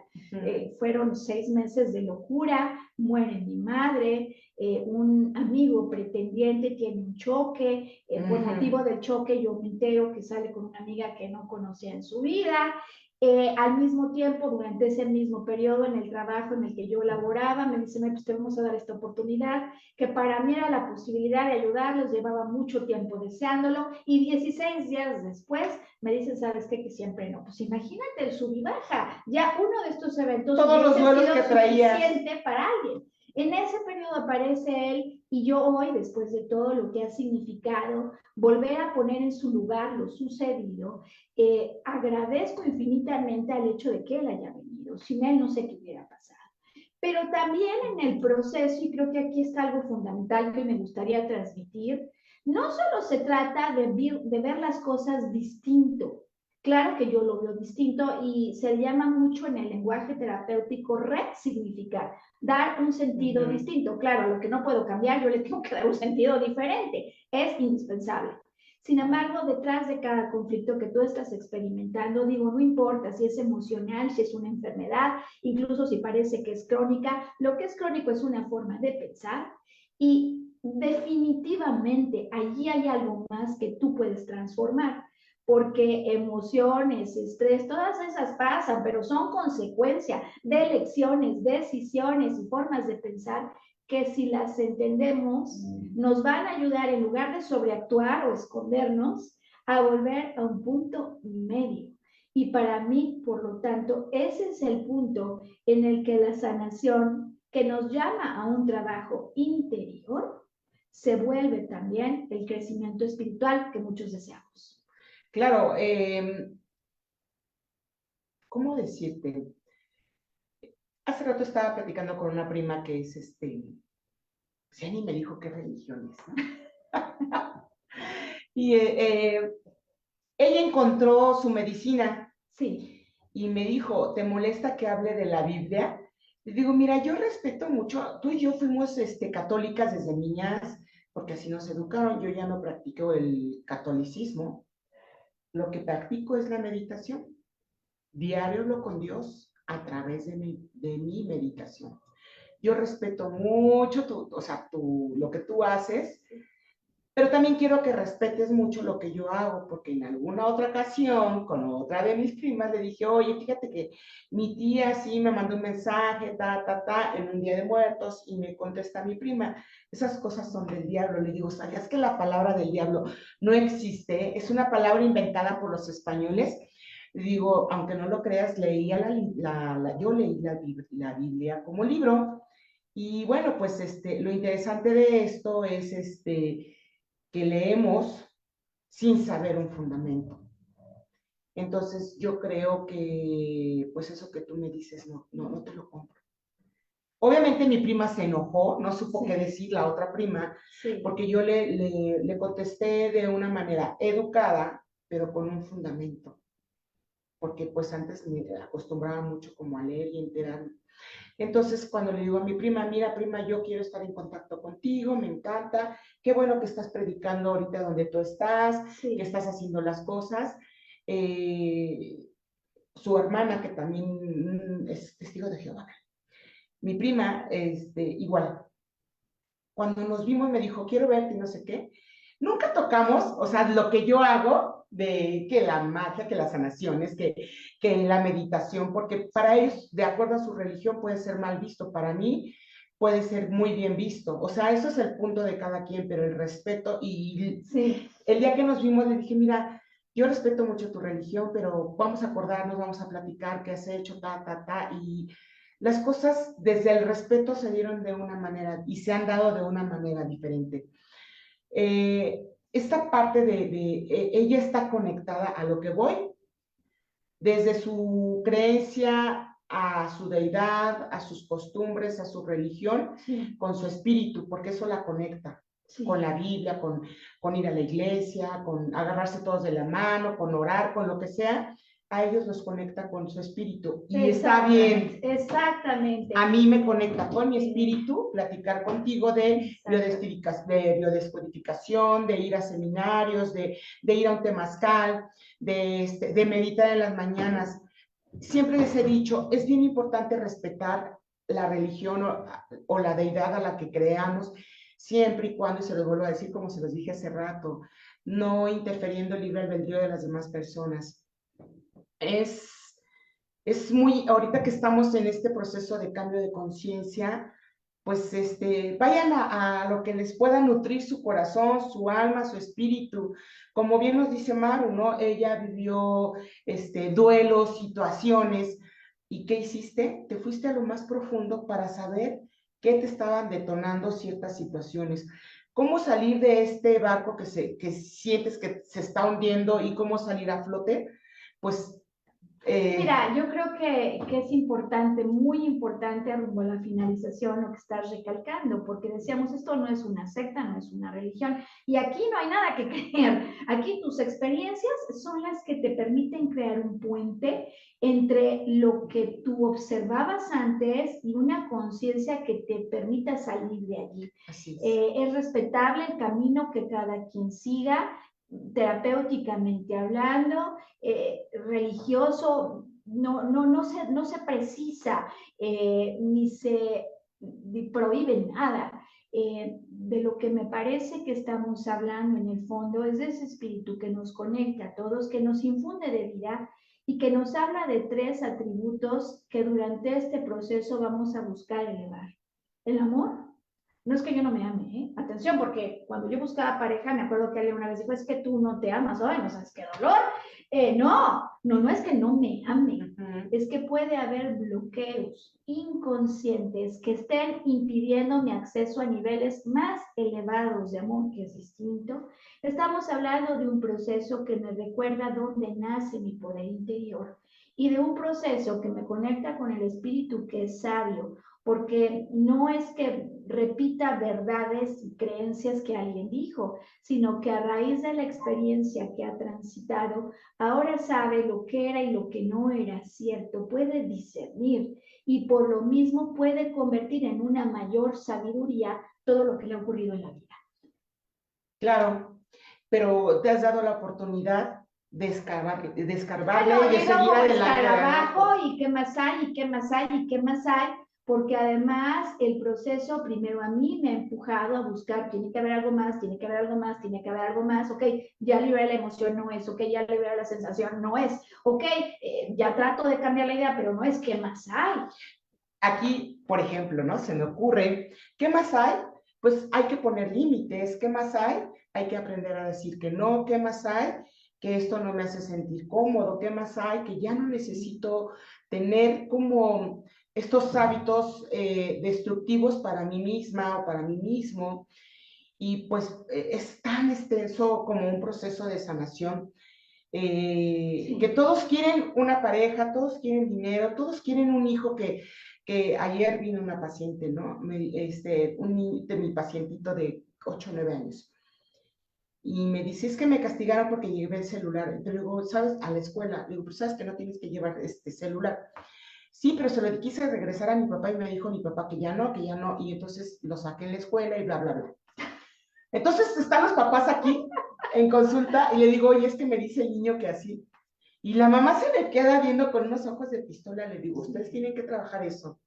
Fueron 6 meses de locura, muere mi madre, un amigo pretendiente tiene un choque, por motivo del choque yo me entero que sale con una amiga que no conocía en su vida, Al mismo tiempo, durante ese mismo periodo en el trabajo en el que yo laboraba, me dice, pues te vamos a dar esta oportunidad, que para mí era la posibilidad de ayudarlos, llevaba mucho tiempo deseándolo, y 16 días después me dicen, ¿sabes qué? Que siempre no. Pues imagínate el sub y baja, ya uno de estos eventos Todos los duelos sido que traías. suficiente para alguien. En ese periodo aparece él y yo hoy, después de todo lo que ha significado, volver a poner en su lugar lo sucedido, agradezco infinitamente al hecho de que él haya venido. Sin él no sé qué hubiera pasado. Pero también en el proceso, y creo que aquí está algo fundamental que me gustaría transmitir, no solo se trata de ver las cosas distinto. Claro que yo lo veo distinto y se llama mucho en el lenguaje terapéutico resignificar, dar un sentido distinto. Claro, lo que no puedo cambiar, yo le tengo que dar un sentido diferente. Es indispensable. Sin embargo, detrás de cada conflicto que tú estás experimentando, digo, no importa si es emocional, si es una enfermedad, incluso si parece que es crónica, lo que es crónico es una forma de pensar y definitivamente allí hay algo más que tú puedes transformar, porque emociones, estrés, todas esas pasan, pero son consecuencia de elecciones, decisiones y formas de pensar que si las entendemos nos van a ayudar en lugar de sobreactuar o escondernos a volver a un punto medio. Y para mí, por lo tanto, ese es el punto en el que la sanación, que nos llama a un trabajo interior, se vuelve también el crecimiento espiritual que muchos deseamos. Claro, ¿cómo decirte? Hace rato estaba platicando con una prima que es ya ni me dijo qué religión es, ¿no? Y ella encontró su medicina. Sí. Y me dijo, ¿te molesta que hable de la Biblia? Le digo, mira, yo respeto mucho, tú y yo fuimos católicas desde niñas, porque así nos educaron, yo ya no practico el catolicismo, lo que practico es la meditación, diario hablo con Dios a través de mi meditación. Yo respeto mucho lo que tú haces, pero también quiero que respetes mucho lo que yo hago, porque en alguna otra ocasión, con otra de mis primas, le dije, oye, fíjate que mi tía sí me mandó un mensaje, en un día de muertos, y me contesta mi prima, esas cosas son del diablo. Le digo, ¿sabías que la palabra del diablo no existe? Es una palabra inventada por los españoles. Le digo, aunque no lo creas, yo leí la Biblia como libro, y bueno, pues lo interesante de esto es que leemos sin saber un fundamento. Entonces yo creo que pues eso que tú me dices no te lo compro. Obviamente mi prima se enojó, no supo qué decir la otra prima, porque yo le contesté de una manera educada, pero con un fundamento, porque pues antes me acostumbraba mucho como a leer y enterarme. Entonces, cuando le digo a mi prima, mira, prima, yo quiero estar en contacto contigo, me encanta, qué bueno que estás predicando ahorita donde tú estás, que estás haciendo las cosas. Su hermana, que también es testigo de Jehová, mi prima, igual, cuando nos vimos me dijo, quiero verte y no sé qué. Nunca tocamos, o sea, lo que yo hago de que la magia, que las sanaciones, que la meditación, porque para ellos, de acuerdo a su religión, puede ser mal visto. Para mí, puede ser muy bien visto. O sea, eso es el punto de cada quien, pero el respeto. Y el día que nos vimos le dije, mira, yo respeto mucho tu religión, pero vamos a acordarnos, vamos a platicar qué has hecho, y las cosas desde el respeto se dieron de una manera y se han dado de una manera diferente. Esta parte ella está conectada a lo que voy, desde su creencia a su deidad, a sus costumbres, a su religión, con su espíritu, porque eso la conecta. Con la Biblia, con ir a la iglesia, con agarrarse todos de la mano, con orar, con lo que sea, a ellos los conecta con su espíritu. Y está bien. Exactamente. A mí me conecta con mi espíritu platicar contigo de biodescodificación, de ir a seminarios, de ir a un temazcal, de meditar en las mañanas. Siempre les he dicho, es bien importante respetar la religión o la deidad a la que creamos, siempre y cuando, y se los vuelvo a decir como se los dije hace rato, no interfiriendo el libre albedrío de las demás personas. Es es muy, ahorita que estamos en este proceso de cambio de conciencia, pues vayan a lo que les pueda nutrir su corazón, su alma, su espíritu. Como bien nos dice Maru, ¿no? Ella vivió duelos, situaciones. ¿Y qué hiciste? Te fuiste a lo más profundo para saber qué te estaban detonando ciertas situaciones. ¿Cómo salir de este barco que sientes que se está hundiendo y cómo salir a flote? Pues Mira, yo creo que es importante, muy importante rumbo a la finalización lo que estás recalcando, porque decíamos, esto no es una secta, no es una religión, y aquí no hay nada que creer. Aquí tus experiencias son las que te permiten crear un puente entre lo que tú observabas antes y una conciencia que te permita salir de allí. así Es respetable el camino que cada quien siga, terapéuticamente hablando, religioso, no se precisa ni prohíbe nada. De lo que me parece que estamos hablando en el fondo es de ese espíritu que nos conecta a todos, que nos infunde de vida y que nos habla de tres atributos que durante este proceso vamos a buscar elevar. El amor, no es que yo no me ame, ¿eh? Atención, porque cuando yo buscaba pareja, me acuerdo que alguien una vez dijo, es que tú no te amas, ay, no sabes qué dolor. No es que no me ame, es que puede haber bloqueos inconscientes que estén impidiendo mi acceso a niveles más elevados de amor, que es distinto. Estamos hablando de un proceso que me recuerda dónde nace mi poder interior y de un proceso que me conecta con el espíritu que es sabio, porque no es que repita verdades y creencias que alguien dijo, sino que a raíz de la experiencia que ha transitado, ahora sabe lo que era y lo que no era cierto, puede discernir y por lo mismo puede convertir en una mayor sabiduría todo lo que le ha ocurrido en la vida. claro, pero te has dado la oportunidad de escarbarle Bueno, y de llega seguir como adelante, adelante. escarabajo y qué más hay, y qué más hay, y qué más hay, porque además el proceso primero a mí me ha empujado a buscar, tiene que haber algo más, tiene que haber algo más, tiene que haber algo más, ok, ya liberé la emoción, no es, ok, ya liberé la sensación, no es, ok, ya trato de cambiar la idea, pero no es, ¿qué más hay? Aquí, por ejemplo, ¿no? Se me ocurre, ¿qué más hay? Pues hay que poner límites, ¿qué más hay? Hay que aprender a decir que no, ¿qué más hay? Que esto no me hace sentir cómodo, ¿qué más hay? Que ya no necesito tener como estos hábitos destructivos para mí misma o para mí mismo. Y pues es tan extenso como un proceso de sanación, que todos quieren una pareja, todos quieren dinero, todos quieren un hijo que ayer vino una paciente, ¿no? De mi pacientito de 8 o 9 años. Y me dice, es que me castigaron porque llevé el celular. Pero digo, ¿sabes? A la escuela. Digo, pues sabes que no tienes que llevar este celular. Sí, pero se lo quise regresar a mi papá y me dijo mi papá que ya no, que ya no. Y entonces lo saqué en la escuela y bla, bla, bla. Entonces están los papás aquí en consulta y le digo, oye, es que me dice el niño que así. Y la mamá se me queda viendo con unos ojos de pistola. Le digo, ustedes tienen que trabajar eso,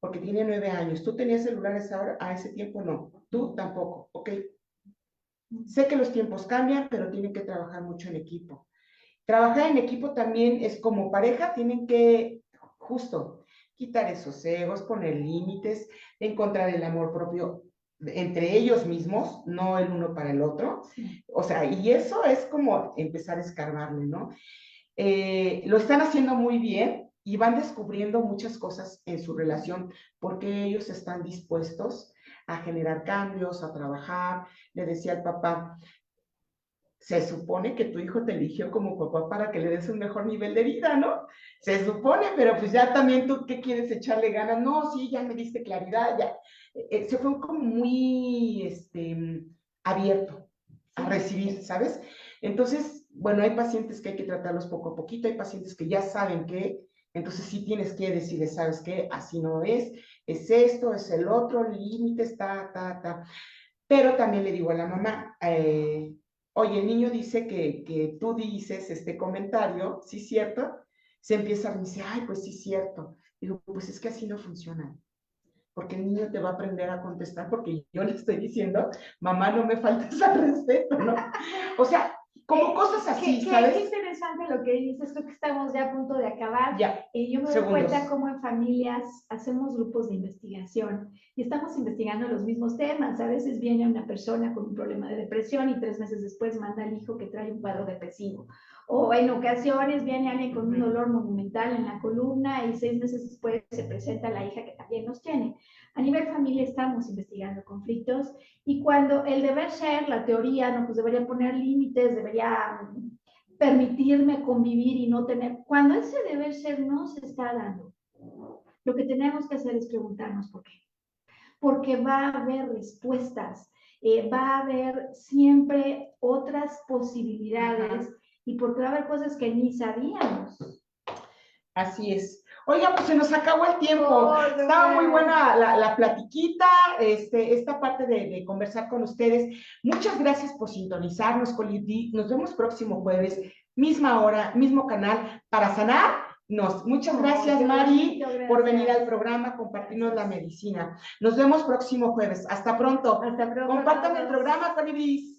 porque tiene 9 años. ¿Tú tenías celulares ahora? A ese tiempo no. Tú tampoco. Ok. Sé que los tiempos cambian, pero tienen que trabajar mucho en equipo. Trabajar en equipo también es como pareja, tienen que justo quitar esos egos, poner límites, encontrar el amor propio entre ellos mismos, no el uno para el otro. O sea, y eso es como empezar a escarbarle, ¿no? Lo están haciendo muy bien y van descubriendo muchas cosas en su relación porque ellos están dispuestos a generar cambios, a trabajar. Le decía al papá, se supone que tu hijo te eligió como papá para que le des un mejor nivel de vida, ¿no? Se supone, pero pues ya también tú, ¿qué quieres echarle ganas? No, sí, ya me diste claridad, ya. Se fue como muy abierto a recibir, ¿sabes? Entonces, bueno, hay pacientes que hay que tratarlos poco a poquito, hay pacientes que ya saben que, entonces sí tienes que decir, ¿sabes qué? Así no es esto, es el otro, límites, ta. Pero también le digo a la mamá, oye, el niño dice que tú dices este comentario, ¿sí es cierto? Se empieza a decir, ay, pues sí es cierto. Digo, pues es que así no funciona, porque el niño te va a aprender a contestar, porque yo le estoy diciendo, mamá, no me faltes al respeto, ¿no? O sea, como cosas así, ¿sabes? Qué interesante lo que dices, tú que estamos ya a punto de acabar. Ya, Yo me doy segundos. cuenta cómo en familias hacemos grupos de investigación y estamos investigando los mismos temas. A veces viene una persona con un problema de depresión y 3 meses después manda al hijo que trae un cuadro depresivo. O en ocasiones viene alguien con un dolor monumental en la columna y 6 meses después se presenta la hija que también los tiene. A nivel familia estamos investigando conflictos y cuando el deber ser, la teoría, no, pues debería poner límites, debería permitirme convivir y no tener, cuando ese deber ser no se está dando, lo que tenemos que hacer es preguntarnos por qué. Porque va a haber respuestas, va a haber siempre otras posibilidades y porque va a haber cosas que ni sabíamos. Así es. Oiga, pues se nos acabó el tiempo. Estaba muy buena la platiquita, esta parte de conversar con ustedes. Muchas gracias por sintonizarnos, Colibrí. Nos vemos próximo jueves, misma hora, mismo canal, para sanarnos. Muchas gracias, Mari, por venir al programa, compartirnos la medicina. Nos vemos próximo jueves. Hasta pronto. Hasta pronto. Compartan el programa, Colibrí.